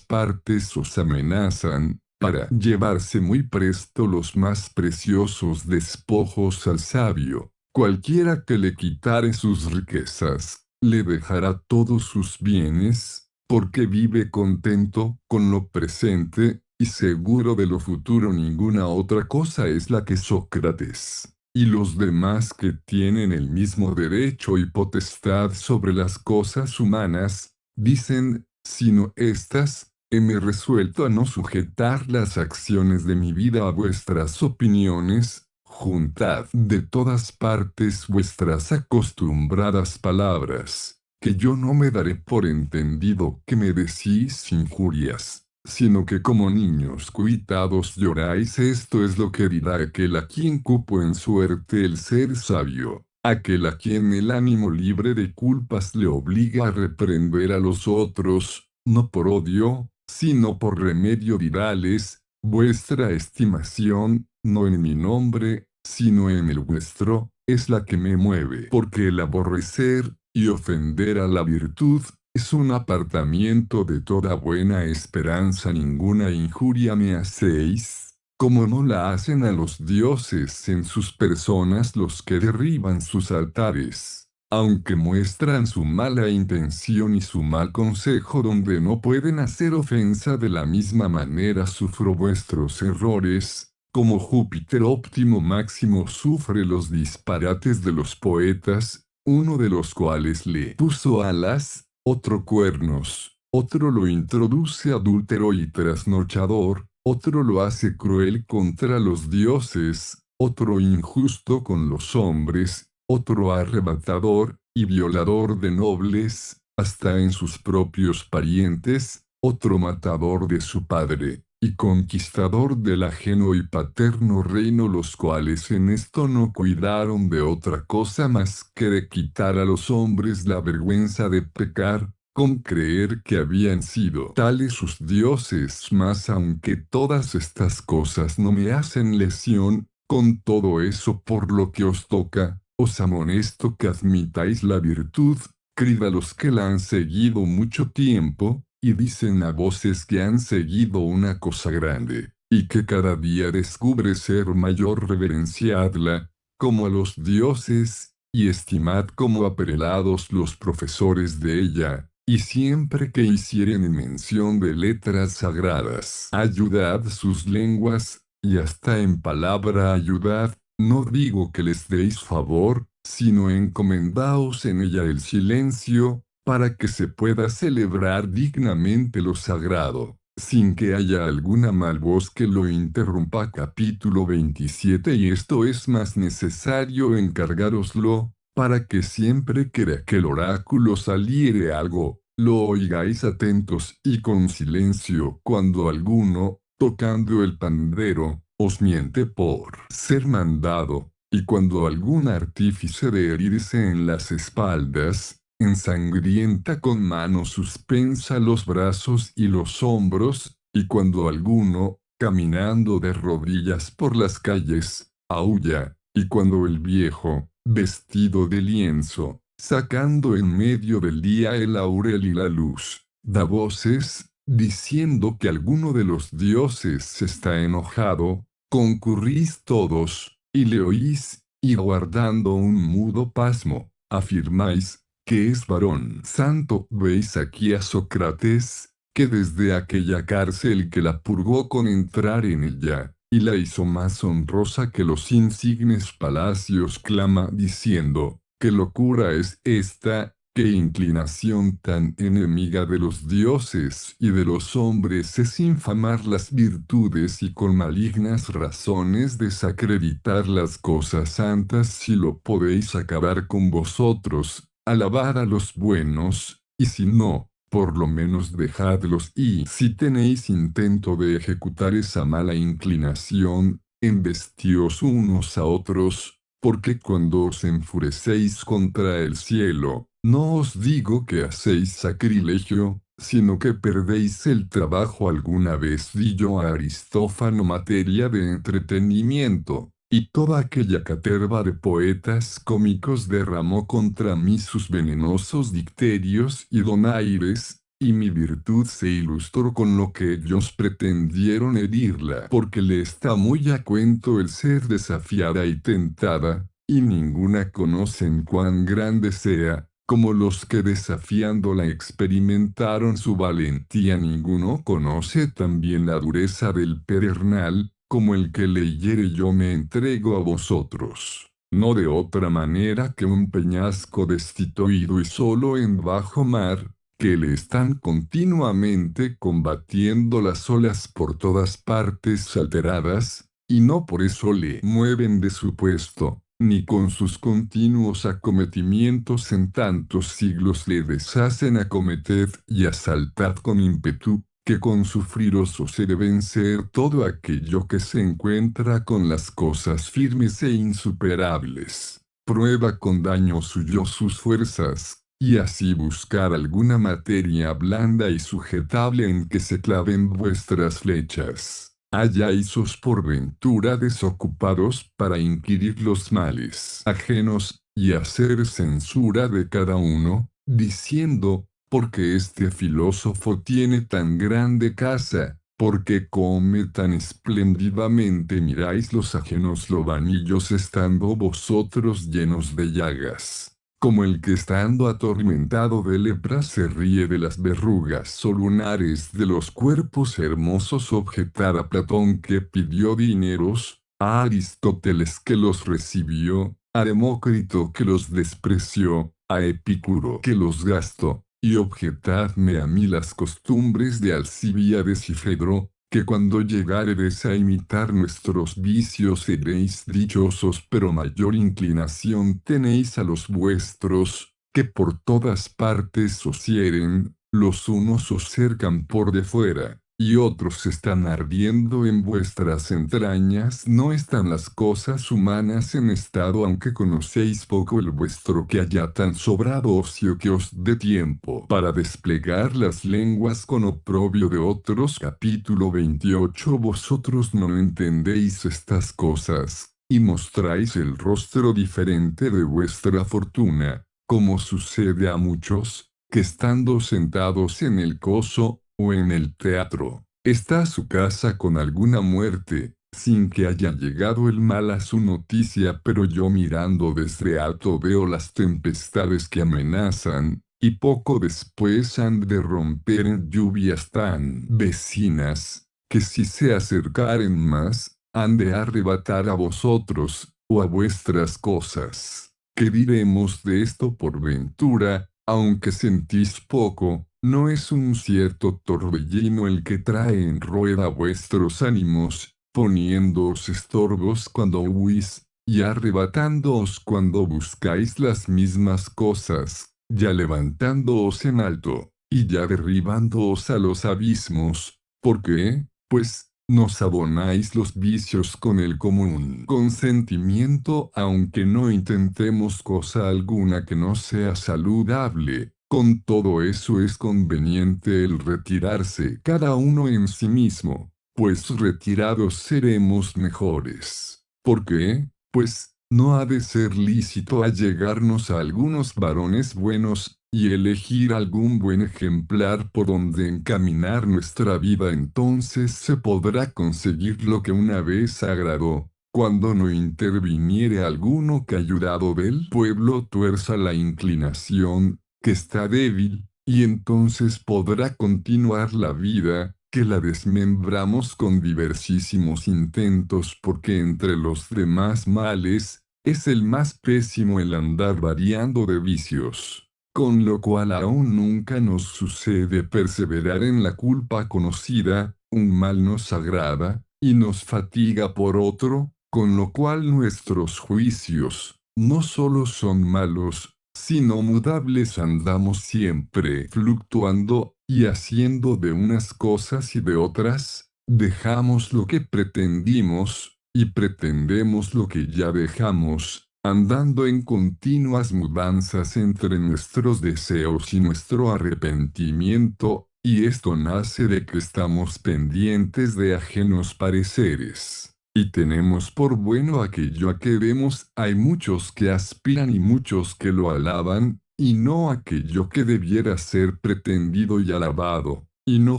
[SPEAKER 1] partes os amenazan, para llevarse muy presto los más preciosos despojos. Al sabio, cualquiera que le quitare sus riquezas, le dejará todos sus bienes, porque vive contento con lo presente, y seguro de lo futuro. Ninguna otra cosa es la que Sócrates y los demás, que tienen el mismo derecho y potestad sobre las cosas humanas, dicen, sino estas: heme resuelto a no sujetar las acciones de mi vida a vuestras opiniones. Juntad de todas partes vuestras acostumbradas palabras, que yo no me daré por entendido que me decís injurias, sino que como niños cuitados lloráis. Esto es lo que dirá aquel a quien cupo en suerte el ser sabio, aquel a quien el ánimo libre de culpas le obliga a reprender a los otros, no por odio, sino por remedio. Diráles: vuestra estimación, no en mi nombre, sino en el vuestro, es la que me mueve. Porque el aborrecer y ofender a la virtud es un apartamiento de toda buena esperanza. Ninguna injuria me hacéis, como no la hacen a los dioses en sus personas los que derriban sus altares, aunque muestran su mala intención y su mal consejo donde no pueden hacer ofensa. De la misma manera sufro vuestros errores, como Júpiter óptimo máximo sufre los disparates de los poetas, uno de los cuales le puso alas, otro cuernos, otro lo introduce adúltero y trasnochador, otro lo hace cruel contra los dioses, otro injusto con los hombres, otro arrebatador y violador de nobles, hasta en sus propios parientes, otro matador de su padre, y conquistador del ajeno y paterno reino, los cuales en esto no cuidaron de otra cosa más que de quitar a los hombres la vergüenza de pecar, con creer que habían sido tales sus dioses. Mas aunque todas estas cosas no me hacen lesión, con todo eso, por lo que os toca, os amonesto que admitáis la virtud, criba los que la han seguido mucho tiempo, y dicen a voces que han seguido una cosa grande, y que cada día descubre ser mayor. Reverenciadla, como a los dioses, y estimad como aprelados los profesores de ella, y siempre que hicieren mención de letras sagradas, ayudad sus lenguas, y hasta en palabra ayudad, no digo que les deis favor, sino encomendaos en ella el silencio, para que se pueda celebrar dignamente lo sagrado, sin que haya alguna mal voz que lo interrumpa. Capítulo 27. Y esto es más necesario encargároslo, para que siempre que de aquel oráculo saliere algo, lo oigáis atentos y con silencio cuando alguno, tocando el pandero, os miente por ser mandado, y cuando algún artífice de herirse en las espaldas, ensangrienta con mano suspensa los brazos y los hombros, y cuando alguno, caminando de rodillas por las calles, aúlla, y cuando el viejo, vestido de lienzo, sacando en medio del día el laurel y la luz, da voces, diciendo que alguno de los dioses está enojado, concurrís todos, y le oís, y guardando un mudo pasmo, afirmáis, que es varón santo. Veis aquí a Sócrates, que desde aquella cárcel que la purgó con entrar en ella, y la hizo más honrosa que los insignes palacios, clama diciendo, ¿qué locura es esta? ¿Qué inclinación tan enemiga de los dioses y de los hombres es infamar las virtudes y con malignas razones desacreditar las cosas santas? Si lo podéis acabar con vosotros, alabad a los buenos, y si no, por lo menos dejadlos, y si tenéis intento de ejecutar esa mala inclinación, embestíos unos a otros, porque cuando os enfurecéis contra el cielo, no os digo que hacéis sacrilegio, sino que perdéis el trabajo. Alguna vez di yo a Aristófano materia de entretenimiento, y toda aquella caterva de poetas cómicos derramó contra mí sus venenosos dicterios y donaires, y mi virtud se ilustró con lo que ellos pretendieron herirla, porque le está muy a cuento el ser desafiada y tentada, y ninguna conocen cuán grande sea, como los que desafiándola experimentaron su valentía. Ninguno conoce también la dureza del pedernal, como el que leyere. Yo me entrego a vosotros, no de otra manera que un peñasco destituido y solo en bajo mar, que le están continuamente combatiendo las olas por todas partes alteradas, y no por eso le mueven de su puesto, ni con sus continuos acometimientos en tantos siglos le deshacen. Acometed y asaltad con ímpetu, que con sufriros os he de vencer todo aquello que se encuentra con las cosas firmes e insuperables. Prueba con daño suyo sus fuerzas, y así buscar alguna materia blanda y sujetable en que se claven vuestras flechas. Halláisos por ventura desocupados para inquirir los males ajenos, y hacer censura de cada uno, diciendo, porque este filósofo tiene tan grande casa, porque come tan espléndidamente. Miráis los ajenos lobanillos estando vosotros llenos de llagas, como el que estando atormentado de lepra se ríe de las verrugas o lunares de los cuerpos hermosos. Objetar a Platón que pidió dineros, a Aristóteles que los recibió, a Demócrito que los despreció, a Epicuro que los gastó, y objetadme a mí las costumbres de Alcibíades y Fedro, que cuando llegaredes a imitar nuestros vicios seréis dichosos. Pero mayor inclinación tenéis a los vuestros, que por todas partes os hieren, los unos os cercan por de fuera, y otros están ardiendo en vuestras entrañas. No están las cosas humanas en estado, aunque conocéis poco el vuestro, que haya tan sobrado ocio que os dé tiempo para desplegar las lenguas con oprobio de otros. Capítulo 28. Vosotros no entendéis estas cosas, y mostráis el rostro diferente de vuestra fortuna, como sucede a muchos, que estando sentados en el coso, o en el teatro, está su casa con alguna muerte, sin que haya llegado el mal a su noticia, pero yo mirando desde alto veo las tempestades que amenazan, y poco después han de romper en lluvias tan vecinas, que si se acercaren más, han de arrebatar a vosotros, o a vuestras cosas. ¿Qué diremos de esto por ventura? Aunque sentís poco, ¿no es un cierto torbellino el que trae en rueda vuestros ánimos, poniéndoos estorbos cuando huís, y arrebatándoos cuando buscáis las mismas cosas, ya levantándoos en alto, y ya derribándoos a los abismos? ¿Por qué? Pues, nos abonáis los vicios con el común consentimiento, aunque no intentemos cosa alguna que no sea saludable. Con todo eso es conveniente el retirarse cada uno en sí mismo, pues retirados seremos mejores. ¿Por qué? Pues, no ha de ser lícito allegarnos a algunos varones buenos, y elegir algún buen ejemplar por donde encaminar nuestra vida. Entonces se podrá conseguir lo que una vez agradó, cuando no interviniere alguno que ayudado del pueblo tuerza la inclinación, que está débil, y entonces podrá continuar la vida, que la desmembramos con diversísimos intentos, porque entre los demás males, es el más pésimo el andar variando de vicios. Con lo cual aún nunca nos sucede perseverar en la culpa conocida, un mal nos agrada, y nos fatiga por otro, con lo cual nuestros juicios, no solo son malos, sino mudables, andamos siempre fluctuando, y haciendo de unas cosas y de otras, dejamos lo que pretendimos, y pretendemos lo que ya dejamos, andando en continuas mudanzas entre nuestros deseos y nuestro arrepentimiento, y esto nace de que estamos pendientes de ajenos pareceres. Y tenemos por bueno aquello a que vemos. Hay muchos que aspiran y muchos que lo alaban, y no aquello que debiera ser pretendido y alabado. Y no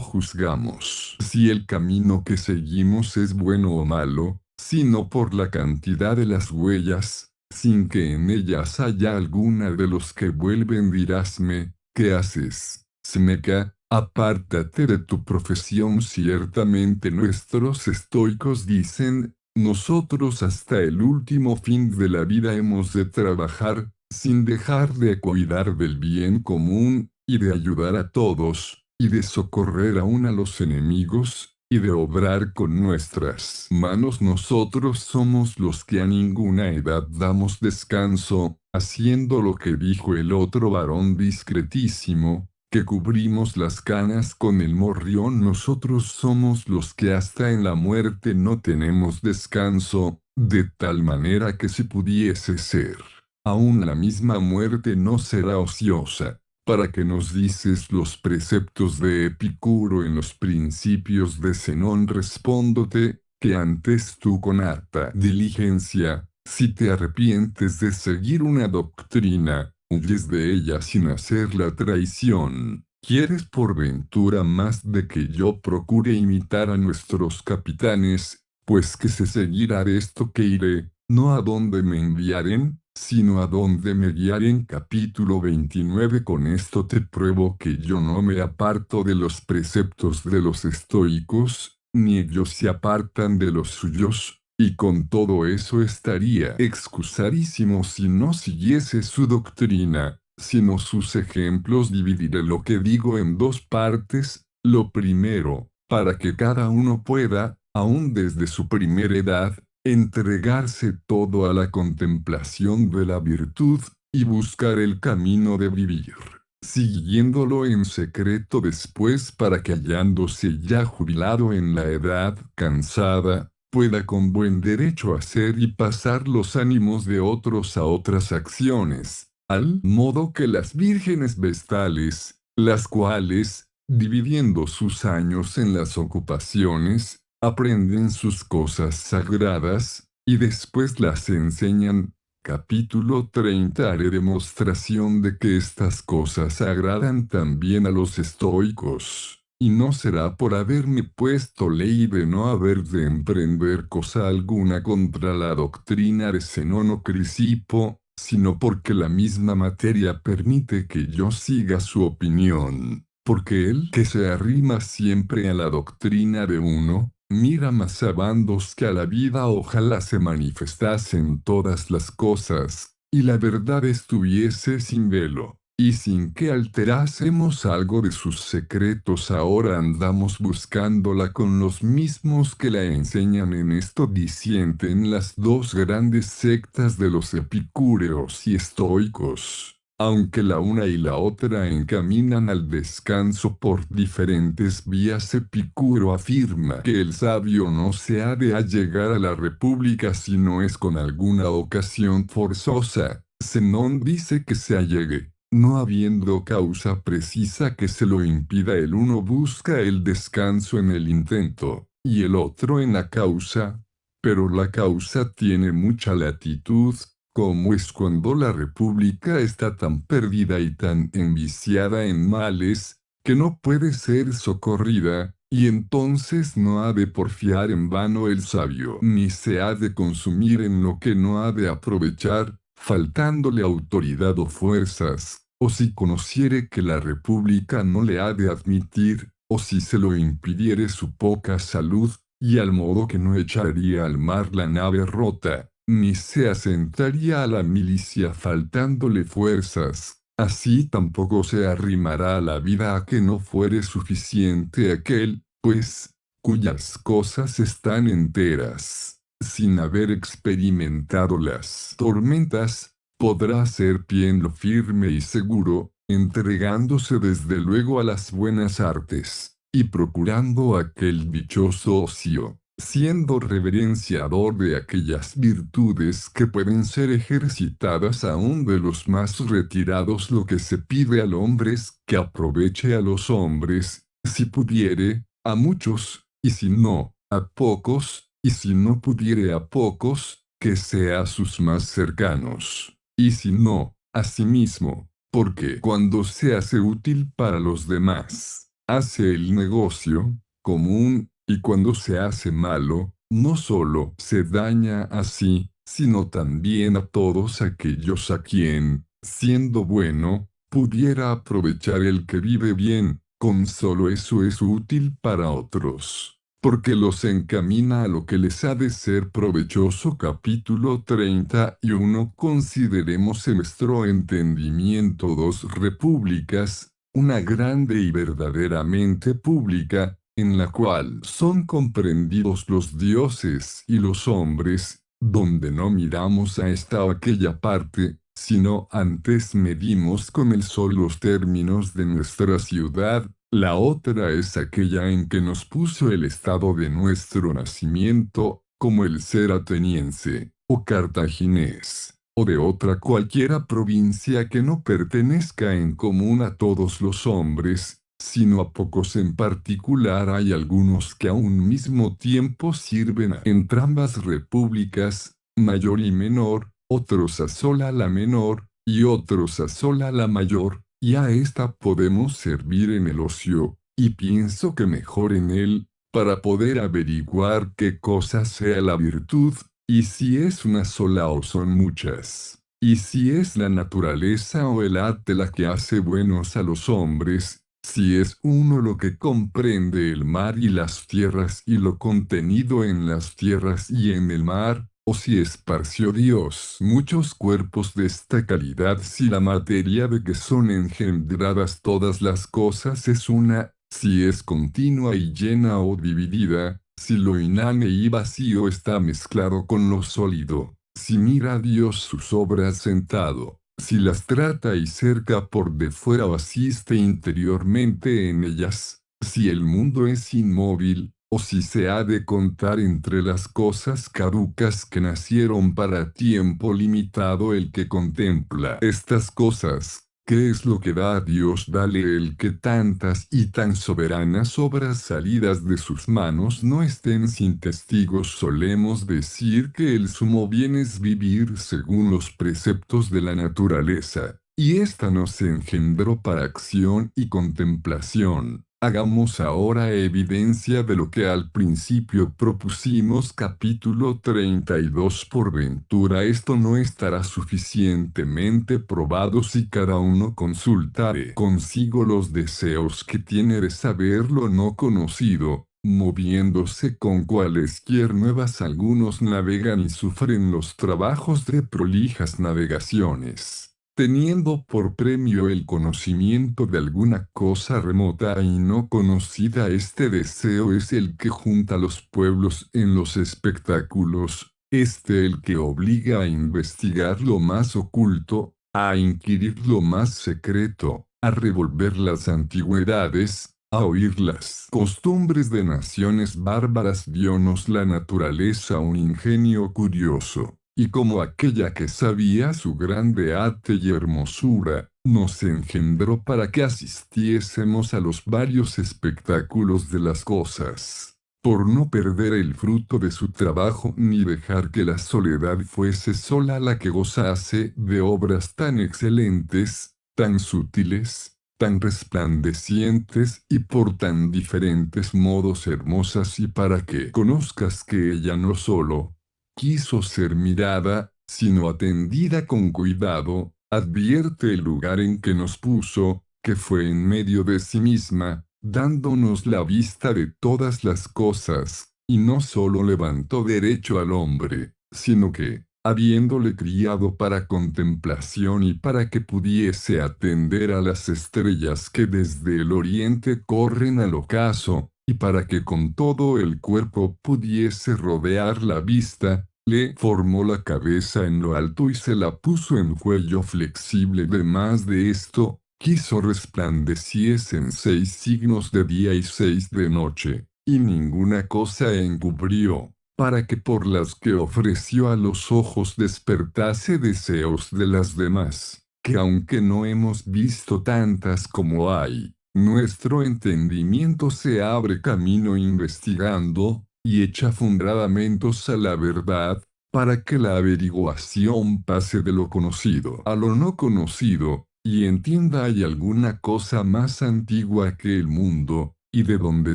[SPEAKER 1] juzgamos si el camino que seguimos es bueno o malo, sino por la cantidad de las huellas, sin que en ellas haya alguna de los que vuelven. Dirásme, ¿qué haces, Seneca? Apártate de tu profesión. Ciertamente nuestros estoicos dicen, nosotros hasta el último fin de la vida hemos de trabajar, sin dejar de cuidar del bien común, y de ayudar a todos, y de socorrer aún a los enemigos, y de obrar con nuestras manos. Nosotros somos los que a ninguna edad damos descanso, haciendo lo que dijo el otro varón discretísimo, que cubrimos las canas con el morrión. Nosotros somos los que hasta en la muerte no tenemos descanso, de tal manera que si pudiese ser, aún la misma muerte no será ociosa. ¿Para qué nos dices los preceptos de Epicuro en los principios de Zenón? Respóndote, que antes tú con harta diligencia, si te arrepientes de seguir una doctrina, huyes de ella sin hacer la traición. ¿Quieres por ventura más de que yo procure imitar a nuestros capitanes? Pues que se seguirá esto que iré, no a donde me enviaren, sino a donde me guiaren. Capítulo 29. Con esto te pruebo que yo no me aparto de los preceptos de los estoicos, ni ellos se apartan de los suyos. Y con todo eso estaría excusadísimo si no siguiese su doctrina, sino sus ejemplos. Dividiré lo que digo en dos partes. Lo primero, para que cada uno pueda, aun desde su primera edad, entregarse todo a la contemplación de la virtud, y buscar el camino de vivir, siguiéndolo en secreto después, para que hallándose ya jubilado en la edad cansada, pueda con buen derecho hacer y pasar los ánimos de otros a otras acciones, al modo que las vírgenes vestales, las cuales, dividiendo sus años en las ocupaciones, aprenden sus cosas sagradas, y después las enseñan. Capítulo 30. Haré demostración de que estas cosas agradan también a los estoicos. y no será por haberme puesto ley de no haber de emprender cosa alguna contra la doctrina de Zenón o Crisipo, sino porque la misma materia permite que yo siga su opinión, porque el que se arrima siempre a la doctrina de uno, mira más a bandos que a la vida ojalá se manifestasen todas las cosas, y la verdad estuviese sin velo. Y sin que alterásemos algo de sus secretos ahora andamos buscándola con los mismos que la enseñan en esto disienten las dos grandes sectas de los epicúreos y estoicos. Aunque la una y la otra encaminan al descanso por diferentes vías, Epicuro afirma que el sabio no se ha de allegar a la república si no es con alguna ocasión forzosa. Zenón dice que se allegue. No habiendo causa precisa que se lo impida, el uno busca el descanso en el intento, y el otro en la causa, pero la causa tiene mucha latitud, como es cuando la república está tan perdida y tan enviciada en males, que no puede ser socorrida, y entonces no ha de porfiar en vano el sabio, ni se ha de consumir en lo que no ha de aprovechar, faltándole autoridad o fuerzas, o si conociere que la república no le ha de admitir, o si se lo impidiere su poca salud, y al modo que no echaría al mar la nave rota, ni se asentaría a la milicia faltándole fuerzas, así tampoco se arrimará a la vida a que no fuere suficiente aquel, pues, cuyas cosas están enteras sin haber experimentado las tormentas, podrá ser pie en lo firme y seguro, entregándose desde luego a las buenas artes, y procurando aquel dichoso ocio, siendo reverenciador de aquellas virtudes que pueden ser ejercitadas aún de los más retirados. Lo que se pide al hombre es que aproveche a los hombres, si pudiere, a muchos, y si no, a pocos, y si no pudiere a pocos, que sea a sus más cercanos, y si no, a sí mismo, porque cuando se hace útil para los demás, hace el negocio común, y cuando se hace malo, no solo se daña a sí, sino también a todos aquellos a quien, siendo bueno, pudiera aprovechar el que vive bien, con solo eso es útil para otros porque los encamina a lo que les ha de ser provechoso. Capítulo 31. Consideremos en nuestro entendimiento dos repúblicas, una grande y verdaderamente pública, en la cual son comprendidos los dioses y los hombres, donde no miramos a esta o aquella parte, sino antes medimos con el sol los términos de nuestra ciudad. La otra es aquella en que nos puso el estado de nuestro nacimiento, como el ser ateniense, o cartaginés, o de otra cualquiera provincia que no pertenezca en común a todos los hombres, sino a pocos en particular. Hay algunos que a un mismo tiempo sirven a entrambas repúblicas, mayor y menor, otros a sola la menor, y otros a sola la mayor, y a esta podemos servir en el ocio, y pienso que mejor en él, para poder averiguar qué cosa sea la virtud, y si es una sola o son muchas, y si es la naturaleza o el arte la que hace buenos a los hombres, si es uno lo que comprende el mar y las tierras y lo contenido en las tierras y en el mar, o si esparció Dios muchos cuerpos de esta calidad, si la materia de que son engendradas todas las cosas es una, si es continua y llena o dividida, si lo inane y vacío está mezclado con lo sólido, si mira Dios sus obras sentado, si las trata y cerca por de fuera o asiste interiormente en ellas, si el mundo es inmóvil, o si se ha de contar entre las cosas caducas que nacieron para tiempo limitado. El que contempla estas cosas, ¿qué es lo que da a Dios? Dale el que tantas y tan soberanas obras salidas de sus manos no estén sin testigos. Solemos decir que el sumo bien es vivir según los preceptos de la naturaleza, y ésta nos engendró para acción y contemplación. Hagamos ahora evidencia de lo que al principio propusimos. Capítulo 32. Por ventura esto no estará suficientemente probado si cada uno consultare consigo los deseos que tiene de saber lo no conocido, moviéndose con cualesquier nuevas. Algunos navegan y sufren los trabajos de prolijas navegaciones, teniendo por premio el conocimiento de alguna cosa remota y no conocida. Este deseo es el que junta los pueblos en los espectáculos, el que obliga a investigar lo más oculto, a inquirir lo más secreto, a revolver las antigüedades, a oír las costumbres de naciones bárbaras. Diónos la naturaleza un ingenio curioso, y como aquella que sabía su grande arte y hermosura, nos engendró para que asistiésemos a los varios espectáculos de las cosas, por no perder el fruto de su trabajo ni dejar que la soledad fuese sola la que gozase de obras tan excelentes, tan sutiles, tan resplandecientes y por tan diferentes modos hermosas, y para que conozcas que ella no solo quiso ser mirada, sino atendida con cuidado. Advierte el lugar en que nos puso, que fue en medio de sí misma, dándonos la vista de todas las cosas, y no solo levantó derecho al hombre, sino que, habiéndole criado para contemplación y para que pudiese atender a las estrellas que desde el oriente corren al ocaso, y para que con todo el cuerpo pudiese rodear la vista, le formó la cabeza en lo alto y se la puso en cuello flexible. Además de esto, quiso resplandeciesen 6 signos de día y 6 de noche, y ninguna cosa encubrió, para que por las que ofreció a los ojos despertase deseos de las demás, que aunque no hemos visto tantas como hay, nuestro entendimiento se abre camino investigando, y echa fundamentos a la verdad, para que la averiguación pase de lo conocido a lo no conocido, y entienda hay alguna cosa más antigua que el mundo, y de dónde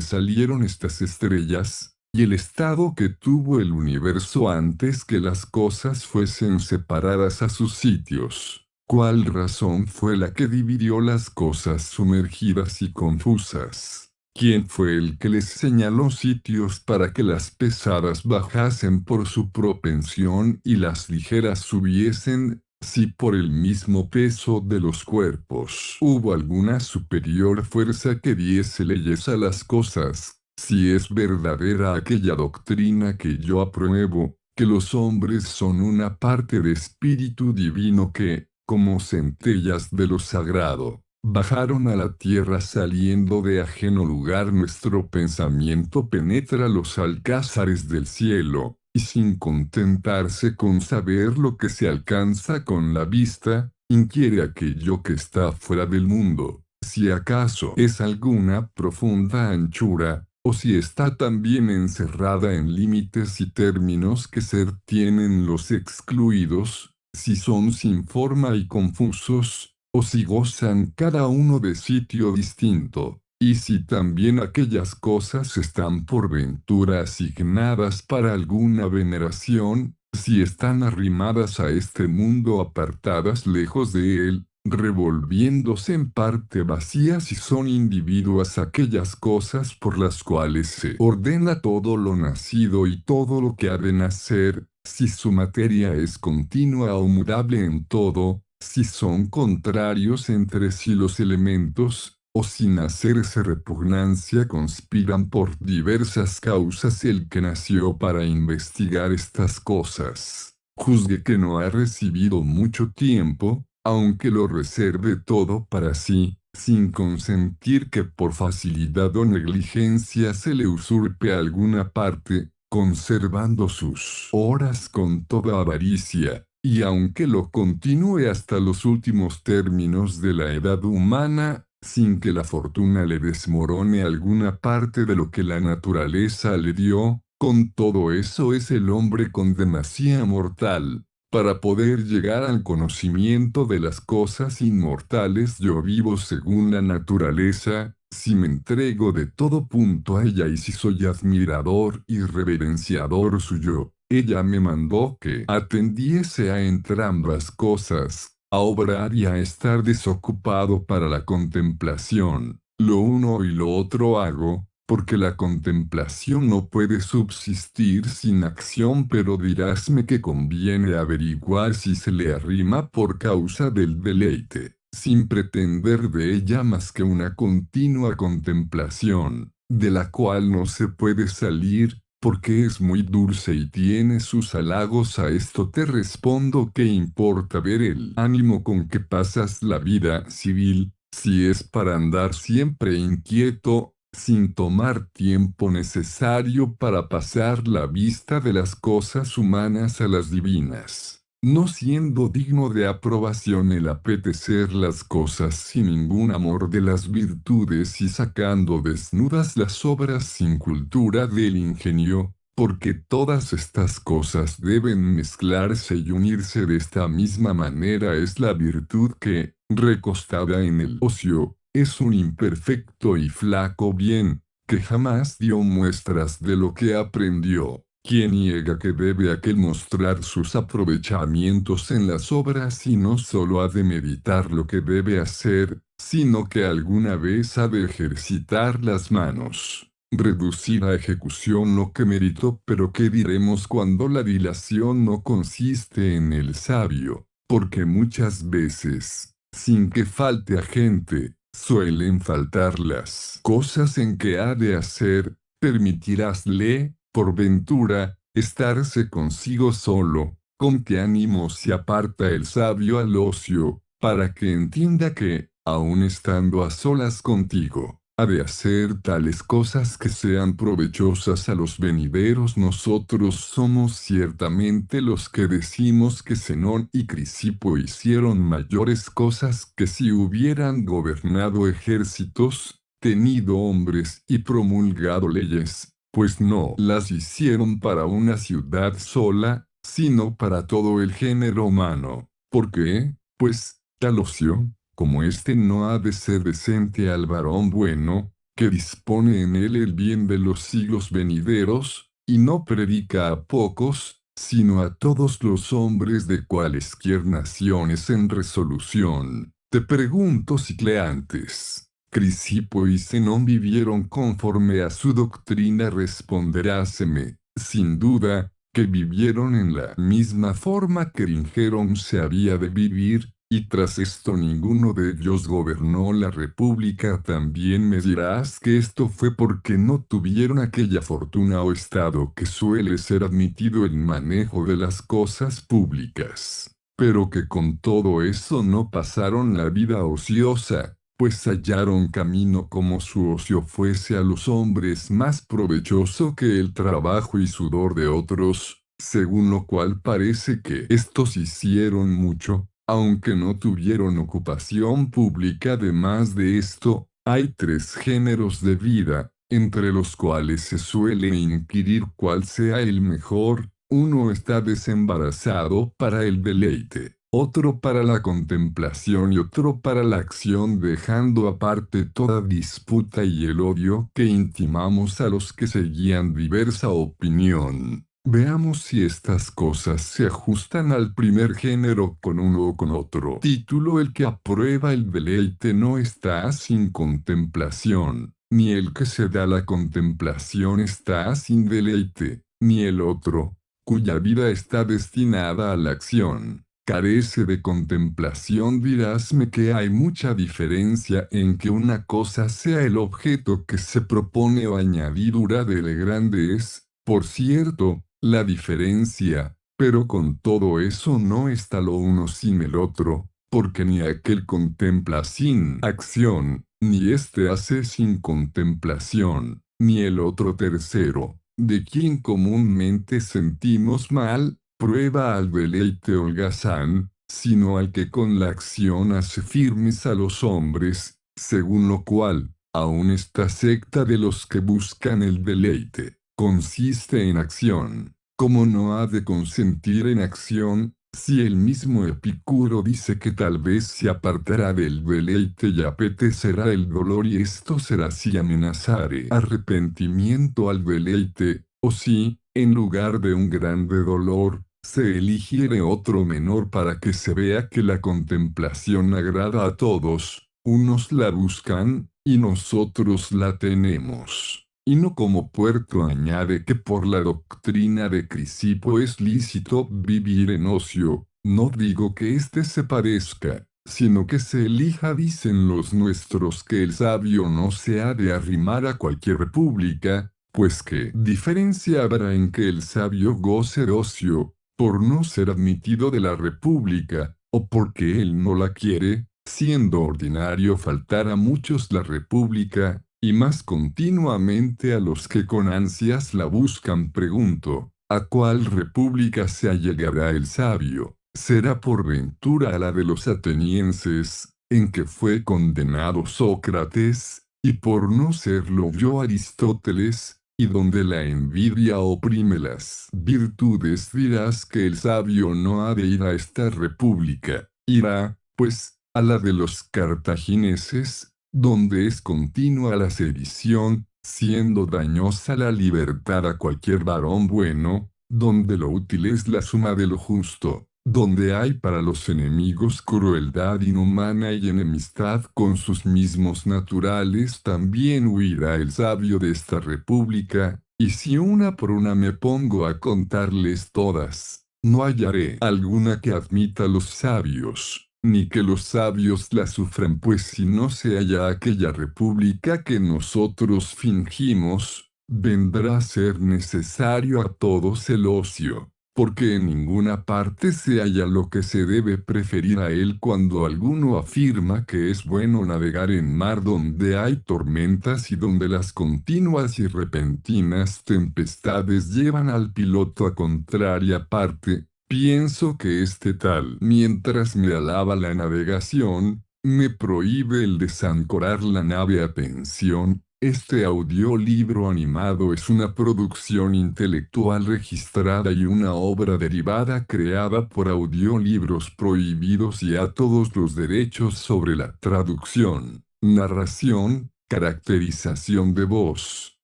[SPEAKER 1] salieron estas estrellas, y el estado que tuvo el universo antes que las cosas fuesen separadas a sus sitios. ¿Cuál razón fue la que dividió las cosas sumergidas y confusas? ¿Quién fue el que les señaló sitios para que las pesadas bajasen por su propensión y las ligeras subiesen? Si por el mismo peso de los cuerpos hubo alguna superior fuerza que diese leyes a las cosas, si es verdadera aquella doctrina que yo apruebo, que los hombres son una parte de espíritu divino que, como centellas de lo sagrado, bajaron a la tierra saliendo de ajeno lugar. Nuestro pensamiento penetra los alcázares del cielo, y sin contentarse con saber lo que se alcanza con la vista, inquiere aquello que está fuera del mundo, si acaso es alguna profunda anchura, o si está también encerrada en límites y términos que ser tienen los excluidos, si son sin forma y confusos, o si gozan cada uno de sitio distinto, y si también aquellas cosas están por ventura asignadas para alguna veneración, si están arrimadas a este mundo, apartadas lejos de él, revolviéndose en parte vacías, y son individuas aquellas cosas por las cuales se ordena todo lo nacido y todo lo que ha de nacer, si su materia es continua o mudable en todo, si son contrarios entre sí los elementos, o sin hacerse repugnancia conspiran por diversas causas. El que nació para investigar estas cosas, juzgue que no ha recibido mucho tiempo, aunque lo reserve todo para sí, sin consentir que por facilidad o negligencia se le usurpe alguna parte, conservando sus horas con toda avaricia, y aunque lo continúe hasta los últimos términos de la edad humana, sin que la fortuna le desmorone alguna parte de lo que la naturaleza le dio. Con todo eso es el hombre con demasía mortal. Para poder llegar al conocimiento de las cosas inmortales yo vivo según la naturaleza, Si me entrego de todo punto a ella y si soy admirador y reverenciador suyo, ella me mandó que atendiese a entrambas cosas, a obrar y a estar desocupado para la contemplación. Lo uno y lo otro hago, porque la contemplación no puede subsistir sin acción, pero dirásme que conviene averiguar si se le arrima por causa del deleite, sin pretender de ella más que una continua contemplación, de la cual no se puede salir, porque es muy dulce y tiene sus halagos. A esto te respondo que importa ver el ánimo con que pasas la vida civil, si es para andar siempre inquieto, sin tomar tiempo necesario para pasar la vista de las cosas humanas a las divinas, no siendo digno de aprobación el apetecer las cosas sin ningún amor de las virtudes y sacando desnudas las obras sin cultura del ingenio, porque todas estas cosas deben mezclarse y unirse de esta misma manera. Es la virtud que, recostada en el ocio, es un imperfecto y flaco bien, que jamás dio muestras de lo que aprendió. Quien niega que debe aquel mostrar sus aprovechamientos en las obras y no solo ha de meditar lo que debe hacer, sino que alguna vez ha de ejercitar las manos, reducir a ejecución lo que meritó. Pero ¿qué diremos cuando la dilación no consiste en el sabio? Porque muchas veces, sin que falte a gente, suelen faltar las cosas en que ha de hacer. Permitirásle, por ventura, estarse consigo solo. ¿Con qué ánimo se aparta el sabio al ocio, para que entienda que, aun estando a solas contigo, ha de hacer tales cosas que sean provechosas a los venideros? Nosotros somos ciertamente los que decimos que Zenón y Crisipo hicieron mayores cosas que si hubieran gobernado ejércitos, tenido hombres y promulgado leyes, pues no las hicieron para una ciudad sola, sino para todo el género humano. ¿Por qué? Pues, tal ocio, como este no ha de ser decente al varón bueno, que dispone en él el bien de los siglos venideros, y no predica a pocos, sino a todos los hombres de cualesquier naciones en resolución. Te pregunto si Cleantes, Crisipo y Zenón vivieron conforme a su doctrina. Responderáseme, sin duda, que vivieron en la misma forma que dijeron se había de vivir, y tras esto ninguno de ellos gobernó la república. También me dirás que esto fue porque no tuvieron aquella fortuna o estado que suele ser admitido en manejo de las cosas públicas, pero que con todo eso no pasaron la vida ociosa, pues hallaron camino como su ocio fuese a los hombres más provechoso que el trabajo y sudor de otros, según lo cual parece que estos hicieron mucho, aunque no tuvieron ocupación pública. Además de esto, hay tres géneros de vida, entre los cuales se suele inquirir cuál sea el mejor. Uno está desembarazado para el deleite, otro para la contemplación y otro para la acción, dejando aparte toda disputa y el odio que intimamos a los que seguían diversa opinión. Veamos si estas cosas se ajustan al primer género con uno o con otro. Título: el que aprueba el deleite no está sin contemplación, ni el que se da la contemplación está sin deleite, ni el otro, cuya vida está destinada a la acción, carece de contemplación. Dirásme que hay mucha diferencia en que una cosa sea el objeto que se propone o añadidura del grande es, por cierto, la diferencia, pero con todo eso no está lo uno sin el otro, porque ni aquel contempla sin acción, ni éste hace sin contemplación, ni el otro tercero, de quien comúnmente sentimos mal, prueba al deleite holgazán, sino al que con la acción hace firmes a los hombres, según lo cual, aun esta secta de los que buscan el deleite, consiste en acción. Como no ha de consentir en acción, Si el mismo Epicuro dice que tal vez se apartará del deleite y apetecerá el dolor y esto será si amenazare arrepentimiento al deleite, o si, en lugar de un grande dolor, se eligiere otro menor para que se vea que la contemplación agrada a todos, unos la buscan, y nosotros la tenemos. Y no como puerto añade que por la doctrina de Crisipo es lícito vivir en ocio, no digo que éste se parezca, sino que se elija dicen los nuestros que el sabio no se ha de arrimar a cualquier república, pues qué diferencia habrá en que el sabio goce de ocio, por no ser admitido de la república, o porque él no la quiere, siendo ordinario faltar a muchos la república, y más continuamente a los que con ansias la buscan. Pregunto, ¿a cuál república se allegará el sabio? ¿Será por ventura a la de los atenienses, en que fue condenado Sócrates, y por no serlo yo Aristóteles, y donde la envidia oprime las virtudes? Dirás que el sabio no ha de ir a esta república, irá, pues, a la de los cartagineses, donde es continua la sedición, siendo dañosa la libertad a cualquier varón bueno, donde lo útil es la suma de lo justo, donde hay para los enemigos crueldad inhumana y enemistad con sus mismos naturales. También huirá el sabio de esta república, y si una por una me pongo a contarles todas, no hallaré alguna que admita los sabios, ni que los sabios la sufran, pues si no se halla aquella república que nosotros fingimos, vendrá a ser necesario a todos el ocio, porque en ninguna parte se halla lo que se debe preferir a él cuando alguno afirma que es bueno navegar en mar donde hay tormentas y donde las continuas y repentinas tempestades llevan al piloto a contraria parte. Pienso que este tal, mientras me alaba la navegación, me prohíbe el desancorar la nave a pensión. Este audiolibro animado es una producción intelectual registrada y una obra derivada creada por Audiolibros Prohibidos y a todos los derechos sobre la traducción, narración, caracterización de voz,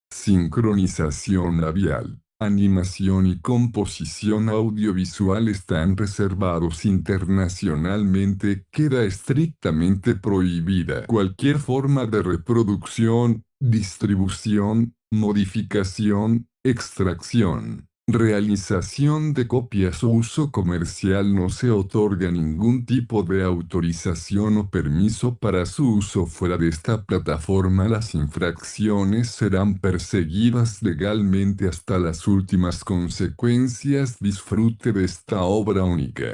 [SPEAKER 1] sincronización labial, animación y composición audiovisual están reservados internacionalmente. Queda estrictamente prohibida cualquier forma de reproducción, distribución, modificación, extracción, realización de copias o uso comercial. No se otorga ningún tipo de autorización o permiso para su uso fuera de esta plataforma. Las infracciones serán perseguidas legalmente hasta las últimas consecuencias. Disfrute de esta obra única.